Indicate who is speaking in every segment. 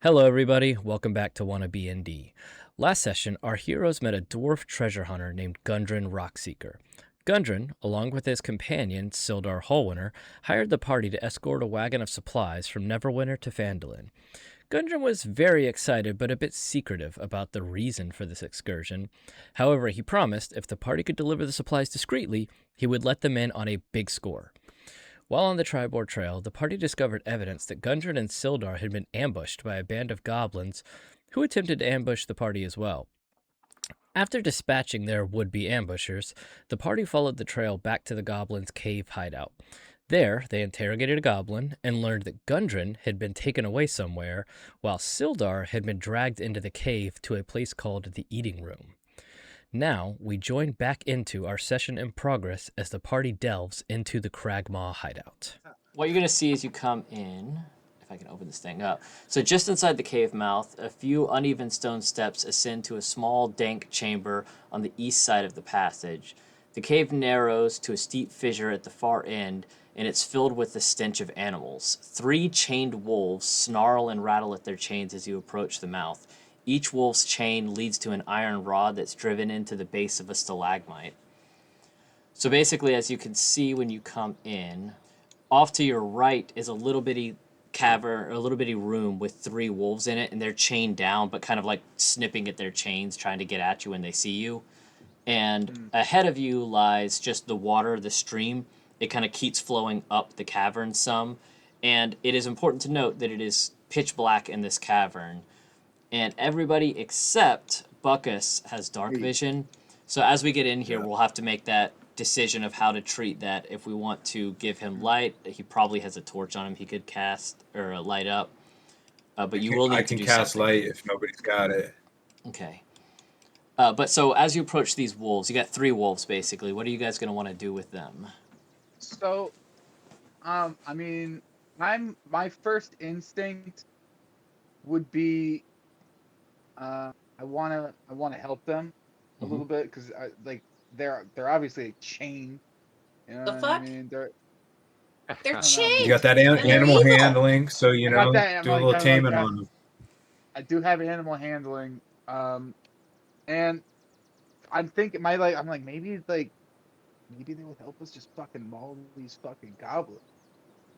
Speaker 1: Hello everybody, welcome back to WannaB&D. Last session, our heroes met a dwarf treasure hunter named Gundren Rockseeker. Gundren, along with his companion, Sildar Hallwinter, hired the party to escort a wagon of supplies from Neverwinter to Phandalin. Gundren was very excited but a bit secretive about the reason for this excursion. However, he promised if the party could deliver the supplies discreetly, he would let them in on a big score. While on the Tribord Trail, the party discovered evidence that Gundren and Sildar had been ambushed by a band of goblins who attempted to ambush the party as well. After dispatching their would-be ambushers, the party followed the trail back to the goblins' cave hideout. There, they interrogated a goblin and learned that Gundren had been taken away somewhere, while Sildar had been dragged into the cave to a place called the Eating Room. Now, we join back into our session in progress as the party delves into the Cragmaw hideout. What you're going to see as you come in, if I can open this thing up. So just inside the cave mouth, a few uneven stone steps ascend to a small, dank chamber on the east side of the passage. The cave narrows to a steep fissure at the far end, and it's filled with the stench of animals. 3 chained wolves snarl and rattle at their chains as you approach the mouth. Each wolf's chain leads to an iron rod that's driven into the base of a stalagmite. So basically, as you can see when you come in, off to your right is a little bitty cavern, or a little bitty room with 3 wolves in it, and they're chained down, but kind of like snipping at their chains, trying to get at you when they see you. And ahead of you lies just the water, the stream. It kind of keeps flowing up the cavern some. And it is important to note that it is pitch black in this cavern. And everybody except Bucus has dark vision. So as we get in here, we'll have to make that decision of how to treat that. If we want to give him light, he probably has a torch on him he could cast or light up. But you will need to do something. I can
Speaker 2: cast light if nobody's got it.
Speaker 1: Okay. But so as you approach these wolves, you got 3 wolves basically. What are you guys going to want to do with them?
Speaker 3: So, I mean, my first instinct would be, I wanna help them a little bit because they're obviously chained. You know what I mean? They're
Speaker 4: chained.
Speaker 2: You got that animal handling, so you know, do a little taming on them.
Speaker 3: I do have animal handling, and I'm thinking I'm like maybe they would help us just fucking maul these fucking goblins.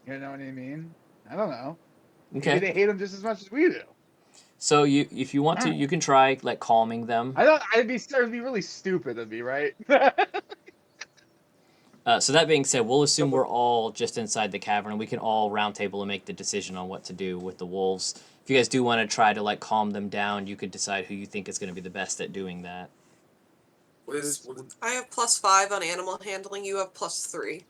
Speaker 3: You know what I mean? I don't know.
Speaker 1: Okay.
Speaker 3: Maybe they hate them just as much as we do.
Speaker 1: So if you want to, you can try like calming them.
Speaker 3: It'd be really stupid of me, right?
Speaker 1: So that being said, we'll assume we're all just inside the cavern, and we can all round table and make the decision on what to do with the wolves. If you guys do want to try to like calm them down, you could decide who you think is going to be the best at doing that.
Speaker 4: I have +5 on animal handling. You have +3.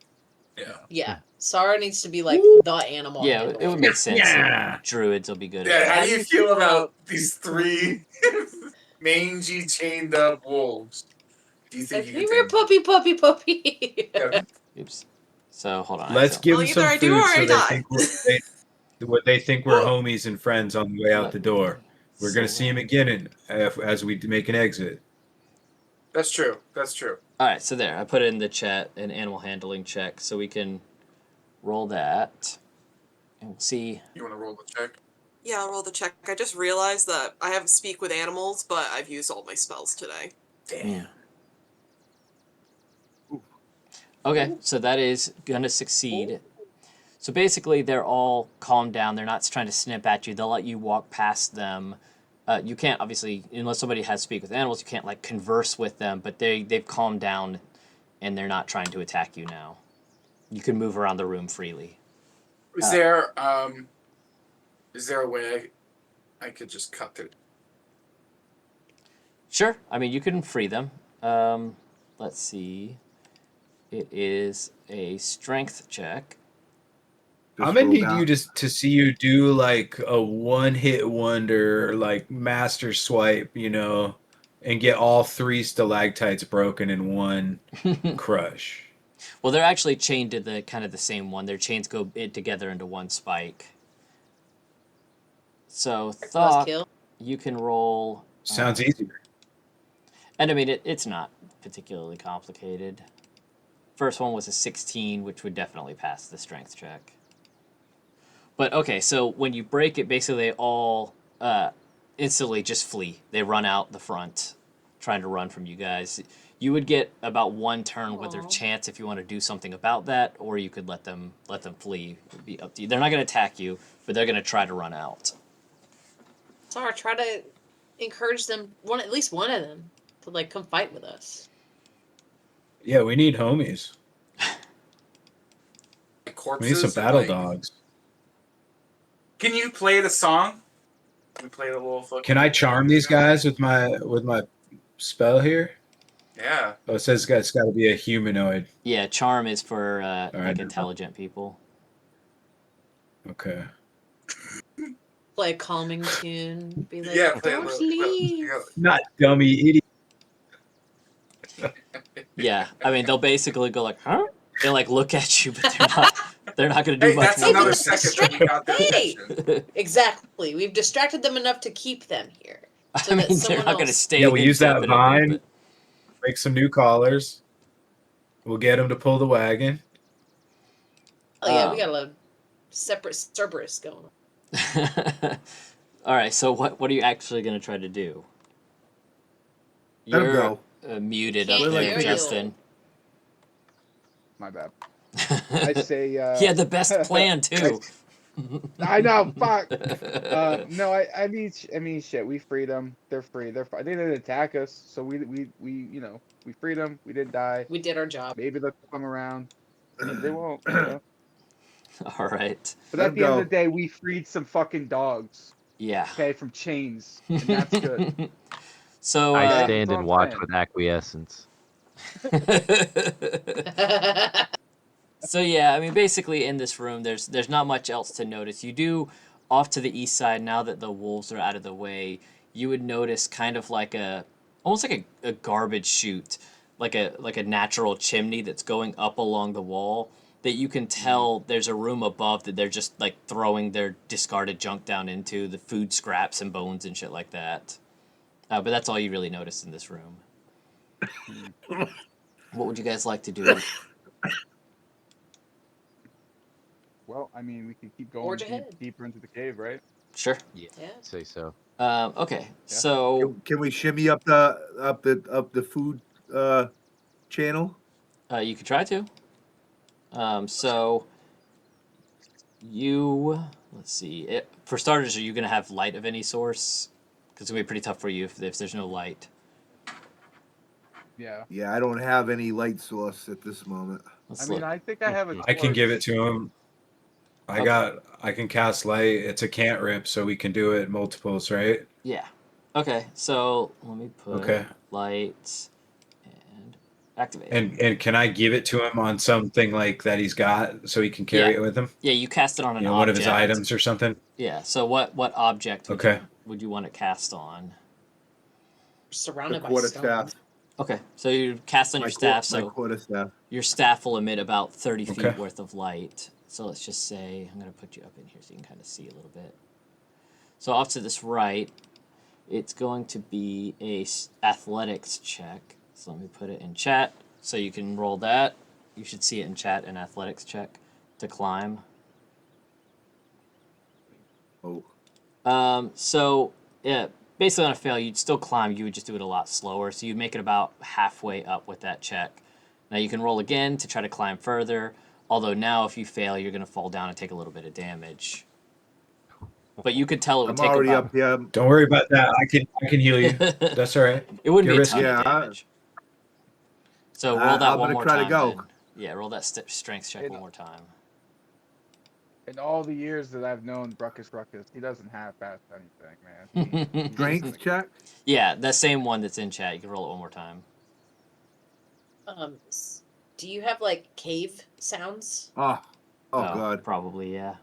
Speaker 5: Yeah. Sarra needs to be like the animal.
Speaker 1: Yeah, it would make sense.
Speaker 2: Yeah.
Speaker 1: Druids will be good at
Speaker 6: Yeah,
Speaker 1: that.
Speaker 6: how do you feel about these 3 mangy, chained up wolves? Do you think you can
Speaker 5: puppy?
Speaker 6: Yeah.
Speaker 1: Oops. So hold on.
Speaker 2: Let's give them some
Speaker 4: either I do
Speaker 2: food
Speaker 4: or
Speaker 2: so
Speaker 4: I
Speaker 2: they
Speaker 4: die.
Speaker 2: think they think we're homies and friends on the way out the door. We're gonna see him again as we make an exit.
Speaker 6: That's true. That's true.
Speaker 1: All right, so there. I put it in the chat, an animal handling check, so we can roll that. And we'll see.
Speaker 6: You want to roll the check?
Speaker 4: Yeah, I'll roll the check. I just realized that I have speak with animals, but I've used all my spells today.
Speaker 6: Damn.
Speaker 1: Okay, so that is going to succeed. So basically, they're all calmed down. They're not trying to snip at you. They'll let you walk past them. You can't, obviously, unless somebody has speak with animals, you can't, like, converse with them. But they've calmed down, and they're not trying to attack you now. You can move around the room freely.
Speaker 6: Is there a way I could just cut through?
Speaker 1: Sure. I mean, you can free them. Let's see. It is a strength check.
Speaker 2: I'm gonna need you to see you do like a one-hit wonder, like master swipe, you know, and get all 3 stalactites broken in one crush.
Speaker 1: Well, they're actually chained to the kind of the same one. Their chains go together into one spike. So Thokk, you can roll.
Speaker 2: Sounds easier.
Speaker 1: And I mean, it's not particularly complicated. First one was a 16, which would definitely pass the strength check. But okay, so when you break it, basically they all instantly just flee. They run out the front, trying to run from you guys. You would get about one turn with their
Speaker 5: Aw.
Speaker 1: chance if you want to do something about that, or you could let them flee. It would be up to you. They're not going to attack you, but they're going to try to run out.
Speaker 5: Sarra, try to encourage them, at least one of them, to like come fight with us.
Speaker 2: Yeah, we need homies. We need some
Speaker 6: Corpses.
Speaker 2: battle
Speaker 6: like,
Speaker 2: dogs.
Speaker 6: Can you play the song? Can we play the little fucking.
Speaker 2: Can I charm these guys with my spell here?
Speaker 6: Yeah.
Speaker 2: Oh, it says it's got to be a humanoid.
Speaker 1: Yeah, charm is for
Speaker 2: right,
Speaker 1: like intelligent people.
Speaker 2: Okay.
Speaker 5: Play a calming tune. Be like,
Speaker 6: Yeah, play a
Speaker 5: don't
Speaker 6: little.
Speaker 5: leave.
Speaker 2: Not dummy idiot.
Speaker 1: Yeah, I mean they'll basically go like, huh? They like look at you, but they're not going to do
Speaker 6: Hey,
Speaker 1: much
Speaker 6: that's
Speaker 1: more.
Speaker 6: another
Speaker 5: Hey,
Speaker 6: second that we got their
Speaker 5: hey!
Speaker 6: attention.
Speaker 5: Exactly. We've distracted them enough to keep them here. So
Speaker 1: I
Speaker 5: that
Speaker 1: mean, they're
Speaker 5: someone
Speaker 1: not going to
Speaker 5: else-
Speaker 1: stay.
Speaker 2: Yeah, we use that
Speaker 1: indefinitely,
Speaker 2: vine. Make some new collars. We'll get them to pull the wagon.
Speaker 5: Oh yeah, we got a separate Cerberus going on.
Speaker 1: but- All right, so what are you actually going to try to do?
Speaker 7: Let 'em
Speaker 1: You're
Speaker 7: go.
Speaker 1: muted
Speaker 5: Can't
Speaker 1: up there,
Speaker 5: hear you.
Speaker 1: Justin.
Speaker 3: My bad. I say.
Speaker 1: He had the best plan too.
Speaker 3: I know. Fuck. No, I mean, shit. We freed them. They're free. They didn't attack us, so we we freed them. We didn't die.
Speaker 5: We did our job.
Speaker 3: Maybe they'll come around. Maybe they won't. You know?
Speaker 1: All right.
Speaker 3: But
Speaker 7: Let
Speaker 3: at
Speaker 7: 'em
Speaker 3: the end of
Speaker 7: go.
Speaker 3: the day, we freed some fucking dogs.
Speaker 1: Yeah.
Speaker 3: Okay, from chains, and that's good.
Speaker 1: So
Speaker 8: I
Speaker 3: that's
Speaker 8: stand
Speaker 3: what
Speaker 8: and
Speaker 3: I'm
Speaker 8: watch
Speaker 3: saying.
Speaker 8: with acquiescence.
Speaker 1: So yeah, I mean, basically in this room, there's not much else to notice. You do off to the east side now that the wolves are out of the way. You would notice kind of like almost like a garbage chute, like a natural chimney that's going up along the wall. That you can tell there's a room above that they're just like throwing their discarded junk down into, the food scraps and bones and shit like that. But that's all you really notice in this room. What would you guys like to do?
Speaker 3: Well, I mean, we could keep going
Speaker 5: Forge ahead.
Speaker 3: deeper into the cave, right?
Speaker 1: Sure.
Speaker 8: Yeah,
Speaker 5: Yeah.
Speaker 8: say so.
Speaker 1: Okay. So
Speaker 7: Can we shimmy up the food channel?
Speaker 1: you could try to. So let's see. For starters, are you going to have light of any source? Because it's going to be pretty tough for you if there's no light.
Speaker 3: Yeah.
Speaker 7: Yeah, I don't have any light source at this moment.
Speaker 1: Let's
Speaker 3: I mean,
Speaker 1: look.
Speaker 3: I think I have a.
Speaker 2: I can
Speaker 3: torch.
Speaker 2: give it to him. I can cast light. It's a cantrip, so we can do it multiples, right?
Speaker 1: Yeah. Okay. So let me put light and activate.
Speaker 2: And can I give it to him on something like that he's got, so he can carry it with him?
Speaker 1: Yeah, you cast it on an object.
Speaker 2: One of his items or something.
Speaker 1: Yeah. So what object would you want to cast on?
Speaker 5: Surrounded
Speaker 7: The
Speaker 5: by
Speaker 7: quarterstaff.
Speaker 5: stones.
Speaker 1: Okay. So you cast on your staff.
Speaker 7: My
Speaker 1: So
Speaker 7: quarterstaff.
Speaker 1: your staff will emit about 30 feet worth of light. So let's just say, I'm going to put you up in here so you can kind of see a little bit. So off to this right, it's going to be a athletics check. So let me put it in chat so you can roll that. You should see it in chat, an athletics check to climb.
Speaker 7: Oh.
Speaker 1: So yeah, basically on a fail, you'd still climb. You would just do it a lot slower. So you'd make it about halfway up with that check. Now you can roll again to try to climb further. Although now, if you fail, you're going to fall down and take a little bit of damage. But you could tell it would
Speaker 7: I'm
Speaker 1: take
Speaker 7: already
Speaker 1: about...
Speaker 7: up here.
Speaker 2: Don't worry about that. I can heal you. That's all right.
Speaker 1: It wouldn't
Speaker 2: Get
Speaker 1: be a
Speaker 2: risky.
Speaker 1: ton of damage. So roll that
Speaker 7: I'm
Speaker 1: one
Speaker 7: gonna
Speaker 1: more
Speaker 7: try to
Speaker 1: time.
Speaker 7: go.
Speaker 1: Then. Yeah, roll that strength check one more time.
Speaker 3: In all the years that I've known Rucus, he doesn't half-ass anything, man.
Speaker 7: Strength check?
Speaker 1: Yeah, that same one that's in chat. You can roll it one more time.
Speaker 5: Do you have like cave sounds?
Speaker 7: Oh God!
Speaker 1: Probably, yeah.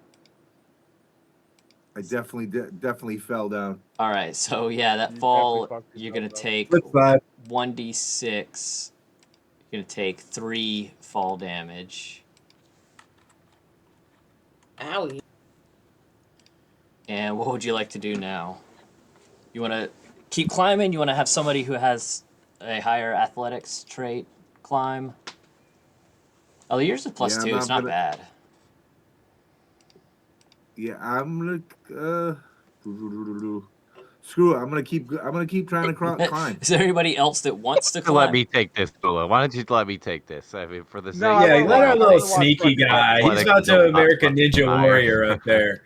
Speaker 7: I definitely fell down.
Speaker 1: All right, so yeah, that
Speaker 3: You
Speaker 1: fall,
Speaker 3: definitely fucked
Speaker 1: you're
Speaker 3: yourself
Speaker 1: gonna
Speaker 3: up.
Speaker 1: take
Speaker 2: Flip side.
Speaker 1: 1d6. You're gonna take 3 fall damage.
Speaker 5: Owie.
Speaker 1: And what would you like to do now? You want to keep climbing? You want to have somebody who has a higher athletics trait climb? Oh, yours is plus 2. It's not bad.
Speaker 7: Yeah, I'm gonna Screw it. I'm gonna keep trying to climb.
Speaker 1: Is there anybody else that wants to
Speaker 8: To let
Speaker 1: climb?
Speaker 8: me take this, Tula. Why don't you let me take this? I mean, for the sake
Speaker 3: No, I
Speaker 2: Yeah,
Speaker 3: wanna
Speaker 2: let
Speaker 3: watch-
Speaker 2: our
Speaker 3: I
Speaker 2: little
Speaker 3: wanna watch
Speaker 2: sneaky
Speaker 3: Ruckus.
Speaker 2: guy. He's about to American Ninja Warrior up there.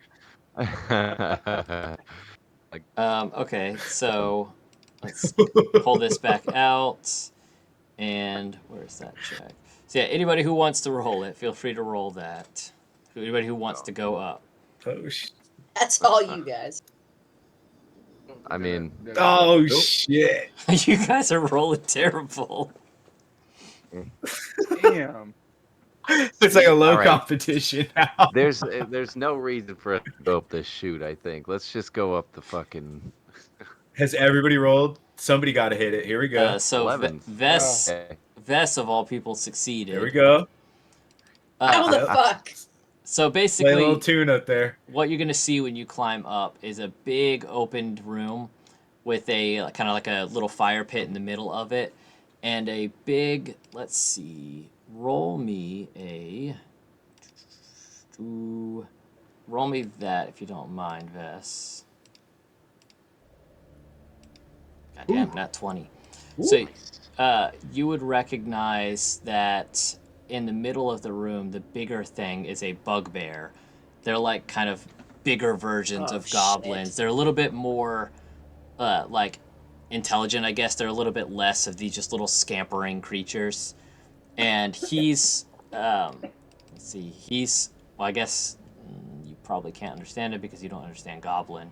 Speaker 1: Okay, so let's pull this back out. And where's that check? So yeah, anybody who wants to roll it, feel free to roll that. Anybody who wants to go up.
Speaker 2: Oh, sh-
Speaker 5: That's all you guys.
Speaker 8: I mean,
Speaker 2: oh
Speaker 7: Nope.
Speaker 2: shit.
Speaker 1: You guys are rolling terrible.
Speaker 3: Damn.
Speaker 2: It's like a low
Speaker 8: All right.
Speaker 2: competition now.
Speaker 8: there's no reason for us to go up this chute. I think let's just go up the fucking.
Speaker 2: Has everybody rolled? Somebody got to hit it. Here we go.
Speaker 1: So
Speaker 8: 11.
Speaker 1: Vess,
Speaker 8: Okay.
Speaker 1: Vess of all people succeeded.
Speaker 2: Here we go.
Speaker 5: How the
Speaker 2: Yep.
Speaker 5: fuck?
Speaker 1: So
Speaker 2: Play a
Speaker 1: basically,
Speaker 2: little tune up there.
Speaker 1: what you're gonna see when you climb up is a big opened room with a kind of like a little fire pit in the middle of it, and a big. Let's see. Roll me that if you don't mind, Vess. Goddamn, not 20. So, you would recognize that in the middle of the room, the bigger thing is a bugbear. They're like kind of bigger versions of goblins.
Speaker 5: Shit.
Speaker 1: They're a little bit more, like, intelligent, I guess. They're a little bit less of these just little scampering creatures. And he's, let's see, well, I guess you probably can't understand it because you don't understand goblin.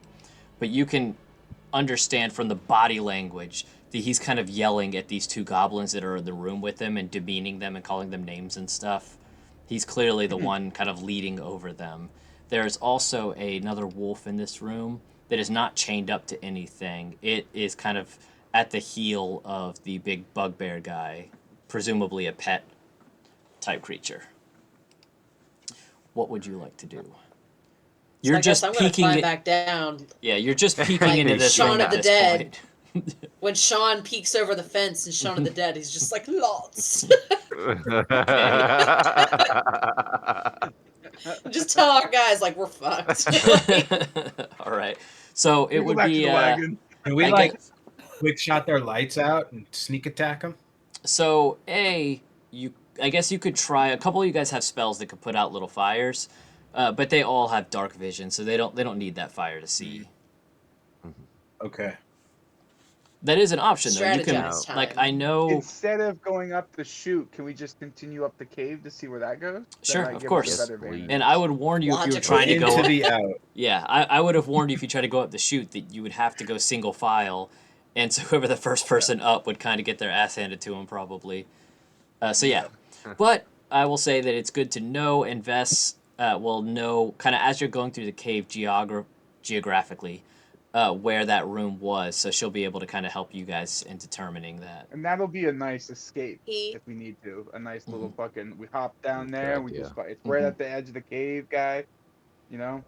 Speaker 1: But you can understand from the body language that he's kind of yelling at these two goblins that are in the room with him and demeaning them and calling them names and stuff. He's clearly the one kind of leading over them. There's also another wolf in this room that is not chained up to anything. It is kind of at the heel of the big bugbear guy, presumably a pet type creature. What would you like to do?
Speaker 5: So I guess I'm gonna climb back down.
Speaker 1: Yeah, you're just peeking
Speaker 8: Like
Speaker 1: into this
Speaker 5: Shaun
Speaker 1: room
Speaker 5: of
Speaker 1: at
Speaker 5: the
Speaker 1: this
Speaker 5: Dead.
Speaker 1: point.
Speaker 5: When Sean peeks over the fence and Shaun of the Dead, he's just like, lots. Just tell our guys, like, we're fucked.
Speaker 1: All right. So it
Speaker 3: Go
Speaker 1: would
Speaker 3: back to
Speaker 1: be.
Speaker 3: the wagon.
Speaker 2: Can we
Speaker 1: I
Speaker 2: like
Speaker 1: guess-
Speaker 2: quick shot their lights out and sneak attack them?
Speaker 1: So I guess you could try. A couple of you guys have spells that could put out little fires, but they all have dark vision, so they don't need that fire to see.
Speaker 2: Okay.
Speaker 1: That is an option though. You can
Speaker 5: Strategize time.
Speaker 1: like I know.
Speaker 3: Instead of going up the chute, can we just continue up the cave to see where that goes? That
Speaker 1: Sure,
Speaker 3: might
Speaker 1: of
Speaker 3: give us a
Speaker 1: course.
Speaker 3: better
Speaker 8: Yes,
Speaker 3: vantage.
Speaker 8: please.
Speaker 1: And I would warn you if you were trying to go
Speaker 2: Into
Speaker 1: up.
Speaker 2: the out.
Speaker 1: Yeah, I would have warned you if you try to go up the chute that you would have to go single file, and so whoever the first person up would kind of get their ass handed to them probably. So yeah, but I will say that it's good to know, and Vess will know kind of as you're going through the cave geographically where that room was, so she'll be able to kind of help you guys in determining that.
Speaker 3: And that'll be a nice escape
Speaker 5: He-
Speaker 3: if we need to. A nice little fucking. We hop down there. And we
Speaker 8: idea.
Speaker 3: just. It's right at the edge of the cave, guy. You know.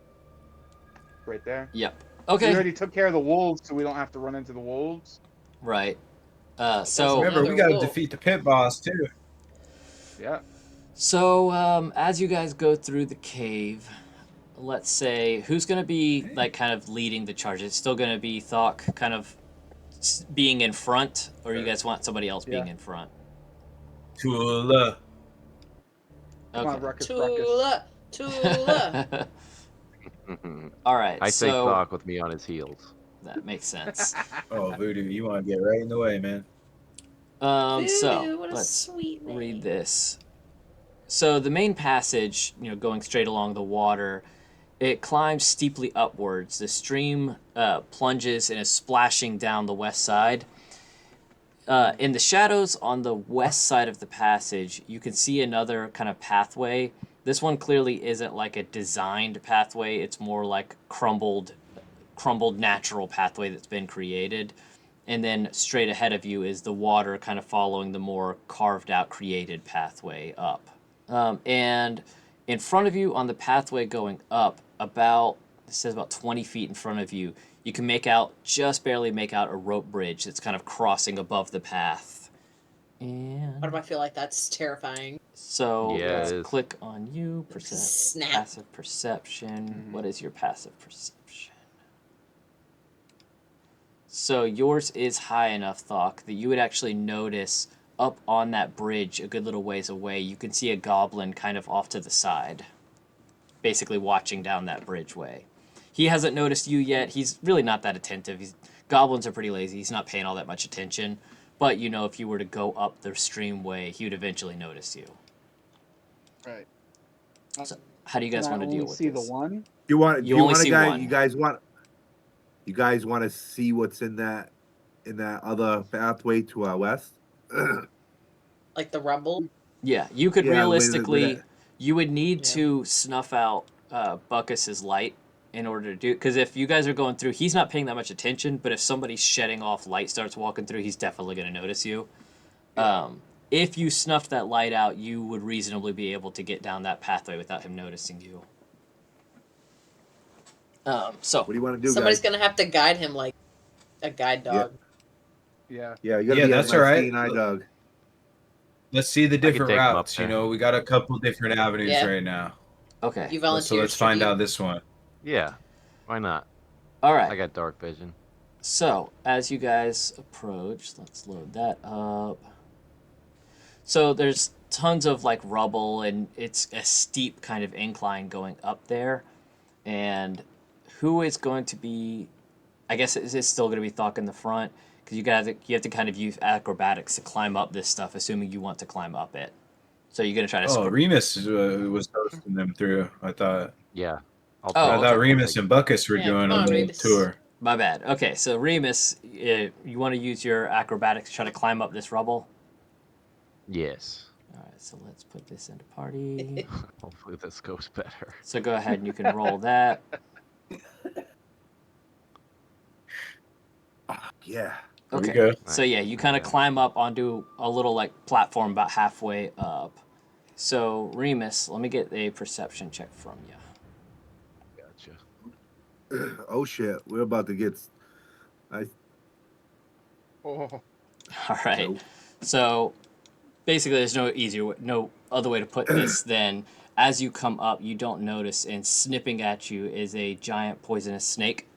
Speaker 3: Right there.
Speaker 1: Yep.
Speaker 3: We
Speaker 1: Okay.
Speaker 3: already took care of the wolves, so we don't have to run into the wolves.
Speaker 1: Right. So
Speaker 2: Remember, we
Speaker 5: Another
Speaker 2: got to
Speaker 5: wolf.
Speaker 2: defeat the pit boss too.
Speaker 3: Yeah.
Speaker 1: as you guys go through the cave, let's say who's going to be like kind of leading the charge? It's still going to be Thokk kind of being in front, or you guys want somebody else being in front?
Speaker 2: Tula.
Speaker 3: Come on,
Speaker 1: Okay.
Speaker 3: Ruckus.
Speaker 5: Tula.
Speaker 1: All right.
Speaker 8: I say
Speaker 1: so
Speaker 8: Thokk with me on his heels.
Speaker 1: that makes sense.
Speaker 2: Oh, Voodoo, you want to get right in the way, man.
Speaker 5: Voodoo,
Speaker 1: So
Speaker 5: what a
Speaker 1: let's
Speaker 5: sweet name.
Speaker 1: read this. So the main passage, going straight along the water, it climbs steeply upwards. The stream plunges and is splashing down the west side. In the shadows on the west side of the passage, you can see another kind of pathway. This one clearly isn't like a designed pathway. It's more like crumbled natural pathway that's been created. And then straight ahead of you is the water kind of following the more carved out created pathway up. And in front of you on the pathway going up, it says about 20 feet in front of you, you can just barely make out a rope bridge that's kind of crossing above the path. And
Speaker 5: Why do I feel like that's terrifying?
Speaker 1: so
Speaker 8: Yeah,
Speaker 1: let's
Speaker 8: it is.
Speaker 1: click on you.
Speaker 5: Snap.
Speaker 1: Passive perception. What is your passive perception? So yours is high enough, Thokk, that you would actually notice up on that bridge a good little ways away, you can see a goblin kind of off to the side, basically watching down that bridgeway. He hasn't noticed you yet. He's really not that attentive. Goblins are pretty lazy. He's not paying all that much attention. But, you know, if you were to go up the streamway, he would eventually notice you.
Speaker 3: Right.
Speaker 1: So how do you guys want to deal with
Speaker 3: see
Speaker 1: this?
Speaker 3: the one?
Speaker 7: You
Speaker 1: only see one.
Speaker 7: You guys want to see what's in that other pathway to our west?
Speaker 5: Like the rubble.
Speaker 1: Yeah, you could
Speaker 7: Yeah,
Speaker 1: realistically, you would need to snuff out Buckus's light in order to do, because if you guys are going through, he's not paying that much attention, but if somebody shedding off light starts walking through, he's definitely going to notice you. If you snuffed that light out, you would reasonably be able to get down that pathway without him noticing you. So
Speaker 7: what do you want to do,
Speaker 5: Somebody's
Speaker 7: guys?
Speaker 5: gonna have to guide him like a guide dog.
Speaker 3: Yeah.
Speaker 7: Yeah, you gotta be
Speaker 2: that's
Speaker 7: my
Speaker 2: all right.
Speaker 7: seeing eye dog.
Speaker 2: Let's see the different
Speaker 8: take 'em up
Speaker 2: routes. You
Speaker 8: there.
Speaker 2: know, we got a couple different avenues
Speaker 5: Yeah.
Speaker 2: right now.
Speaker 1: okay,
Speaker 5: You
Speaker 2: So
Speaker 5: volunteer.
Speaker 2: let's find out this one.
Speaker 8: Yeah. Why not?
Speaker 1: all right.
Speaker 8: I got dark vision.
Speaker 1: So, as you guys approach, let's load that up. So, there's tons of like rubble, and it's a steep kind of incline going up there. And who is going to be? I guess it's still going to be Thokk in the front, because you have to kind of use acrobatics to climb up this stuff, assuming you want to climb up it. So you're going to try to.
Speaker 2: Oh, Reamus was hosting them through. I thought.
Speaker 8: Yeah.
Speaker 1: Oh,
Speaker 2: I thought
Speaker 1: okay.
Speaker 2: Reamus and Bucus were
Speaker 5: Yeah,
Speaker 2: doing
Speaker 5: come
Speaker 2: a
Speaker 5: on,
Speaker 2: little
Speaker 5: Reamus.
Speaker 2: tour.
Speaker 1: My bad. Okay, so Reamus, you want to use your acrobatics to try to climb up this rubble?
Speaker 8: Yes.
Speaker 1: All right, so let's put this into party.
Speaker 8: Hopefully this goes better.
Speaker 1: So go ahead and you can roll that.
Speaker 7: Yeah.
Speaker 2: There we
Speaker 1: Okay.
Speaker 2: go.
Speaker 1: So yeah, you kind of climb up onto a little like platform about halfway up. So Reamus, let me get a perception check from you.
Speaker 8: Gotcha.
Speaker 7: Oh shit, we're about to get.
Speaker 3: Oh.
Speaker 1: All right.
Speaker 7: Nope.
Speaker 1: So basically, there's no other way to put this than as you come up, you don't notice, and snipping at you is a giant poisonous snake.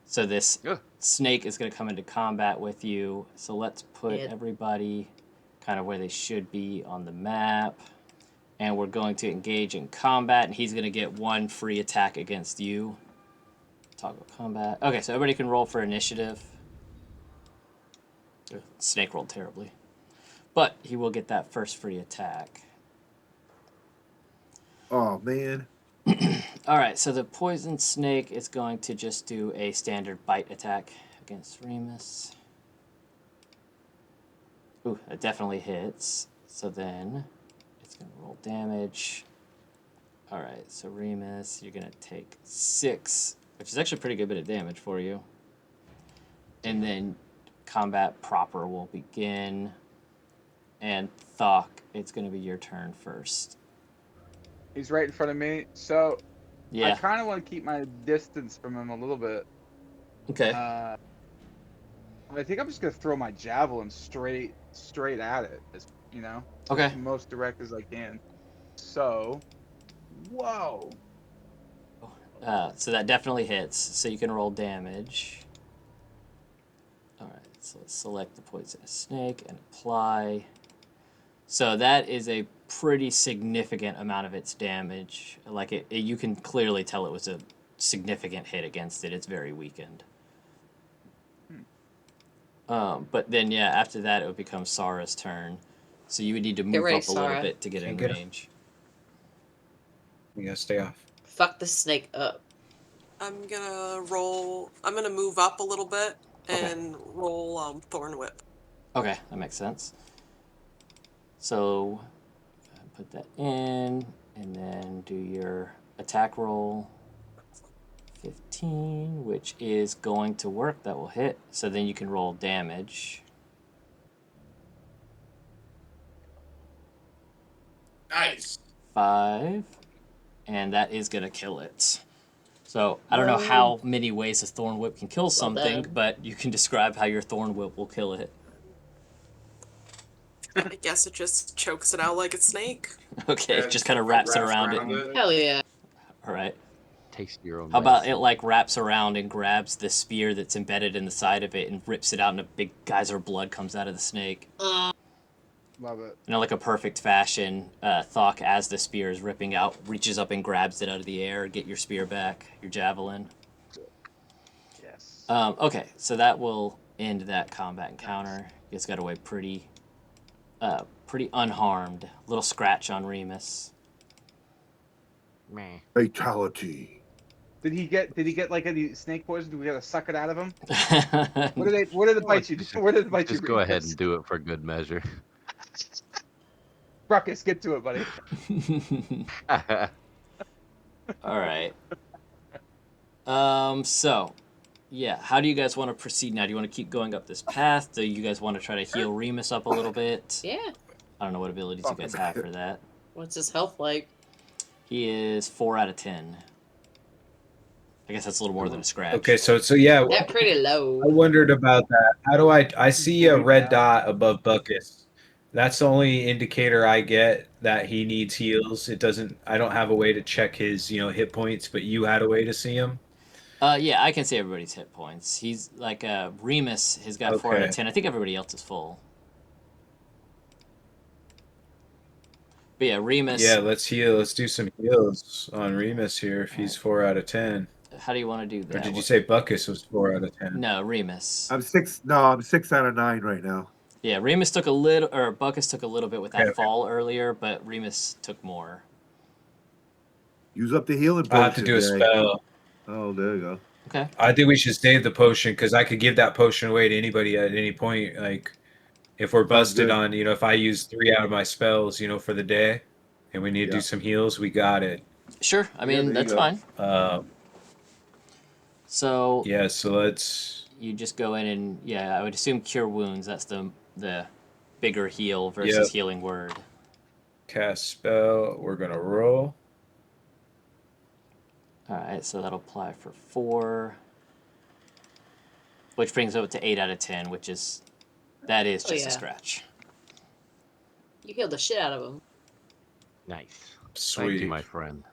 Speaker 1: So this snake is going to come into combat with you. So let's put everybody kind of where they should be on the map. And we're going to engage in combat, and he's going to get one free attack against you. Toggle combat. Okay, so everybody can roll for initiative. Snake rolled terribly. But he will get that first free attack.
Speaker 7: Oh man.
Speaker 1: All right, so the poison snake is going to just do a standard bite attack against Reamus. Ooh, that definitely hits. So then it's going to roll damage. All right, so Reamus, you're going to take 6, which is actually a pretty good bit of damage for you. And then combat proper will begin. And Thokk, it's going to be your turn first.
Speaker 3: He's right in front of me, so
Speaker 1: Yeah.
Speaker 3: I kind of want to keep my distance from him a little bit.
Speaker 1: Okay.
Speaker 3: I think I'm just gonna throw my javelin straight at it, you know.
Speaker 1: Okay.
Speaker 3: As most direct as I can. So, whoa.
Speaker 1: So that definitely hits. So you can roll damage. All right. So let's select the poisonous snake and apply. So that is a pretty significant amount of its damage. Like you can clearly tell it was a significant hit against it. It's very weakened. But then yeah, after that it would become Sarra's turn. So you would need to move
Speaker 5: ready,
Speaker 1: up a little
Speaker 5: Sarra.
Speaker 1: bit to get in
Speaker 2: Can't get
Speaker 1: range.
Speaker 2: You gotta stay off.
Speaker 5: Fuck the snake up.
Speaker 4: I'm gonna move up a little bit and roll Thorn Whip.
Speaker 1: Okay, that makes sense. So put that in, and then do your attack roll. 15, which is going to work. That will hit. So then you can roll damage.
Speaker 6: Nice.
Speaker 1: 5, and that is going to kill it. So I don't know how many ways a Thorn Whip can kill something,
Speaker 5: done.
Speaker 1: but you can describe how your Thorn Whip will kill it.
Speaker 4: I guess it just chokes it out like a snake.
Speaker 1: Okay,
Speaker 6: Yeah,
Speaker 1: just kind of wraps it around it.
Speaker 6: it.
Speaker 5: Hell yeah.
Speaker 1: All right.
Speaker 8: Taste your own
Speaker 1: How about
Speaker 8: medicine.
Speaker 1: it like wraps around and grabs the spear that's embedded in the side of it and rips it out, and a big geyser of blood comes out of the snake.
Speaker 3: Love it.
Speaker 1: In like a perfect fashion, Thokk, as the spear is ripping out, reaches up and grabs it out of the air. Get your spear back, your javelin.
Speaker 3: Yes.
Speaker 1: Okay, so that will end that combat encounter. You guys got away pretty unharmed. Little scratch on Reamus.
Speaker 8: Meh.
Speaker 7: Fatality.
Speaker 3: Did he get like any snake poison? Do we gotta suck it out of him? What are the bites you do? What are the bites you
Speaker 8: Just go ahead
Speaker 3: Reamus?
Speaker 8: and do it for good measure.
Speaker 3: Ruckus, get to it, buddy.
Speaker 1: All right. So, yeah, how do you guys want to proceed now? Do you want to keep going up this path? Do you guys want to try to heal Reamus up a little bit?
Speaker 5: Yeah.
Speaker 1: I don't know what abilities you guys have for that.
Speaker 5: What's his health like?
Speaker 1: He is 4 out of 10. I guess that's a little more than a scratch.
Speaker 2: Okay, so yeah,
Speaker 5: That pretty low.
Speaker 2: I wondered about that. How do I see a red dot above Bucus? That's the only indicator I get that he needs heals. It doesn't. I don't have a way to check his hit points, but you had a way to see him.
Speaker 1: Yeah, I can see everybody's hit points. He's like Reamus has got 4 out of
Speaker 2: Okay.
Speaker 1: 10. I think everybody else is full. But yeah, Reamus.
Speaker 2: Yeah, let's heal. Let's do some heals on Reamus here if he's 4 out of 10.
Speaker 1: How do you want to do
Speaker 2: Or
Speaker 1: that?
Speaker 2: did you say Bucus was 4 out of 10?
Speaker 1: No, Reamus.
Speaker 7: I'm 6. No, I'm 6 out of 9 right now.
Speaker 1: Yeah, Reamus took a little, or Bucus took a little bit with that
Speaker 2: Okay.
Speaker 1: fall earlier, but Reamus took more.
Speaker 7: Use up the healing potion.
Speaker 2: I have to do a
Speaker 7: Jay.
Speaker 2: spell.
Speaker 7: Oh, there you go.
Speaker 1: Okay.
Speaker 2: I think we should save the potion because I could give that potion away to anybody at any point. Like, if we're busted
Speaker 7: good.
Speaker 2: on, if I use 3 out of my spells, for the day, and we need to do
Speaker 7: Yeah.
Speaker 2: some heals, we got it.
Speaker 1: Sure. I mean,
Speaker 7: there you
Speaker 1: that's
Speaker 7: go.
Speaker 1: fine. So
Speaker 2: Yeah, so let's.
Speaker 1: you just go in and, yeah, I would assume Cure Wounds. That's the bigger heal versus
Speaker 2: Yep.
Speaker 1: Healing Word.
Speaker 2: Cast spell. We're gonna roll.
Speaker 1: All right, so that'll apply for 4, which brings it to 8 out of 10, that is just
Speaker 5: yeah.
Speaker 1: a scratch.
Speaker 5: You healed the shit out of him.
Speaker 8: Nice.
Speaker 2: Sweet.
Speaker 8: Thank you, my friend.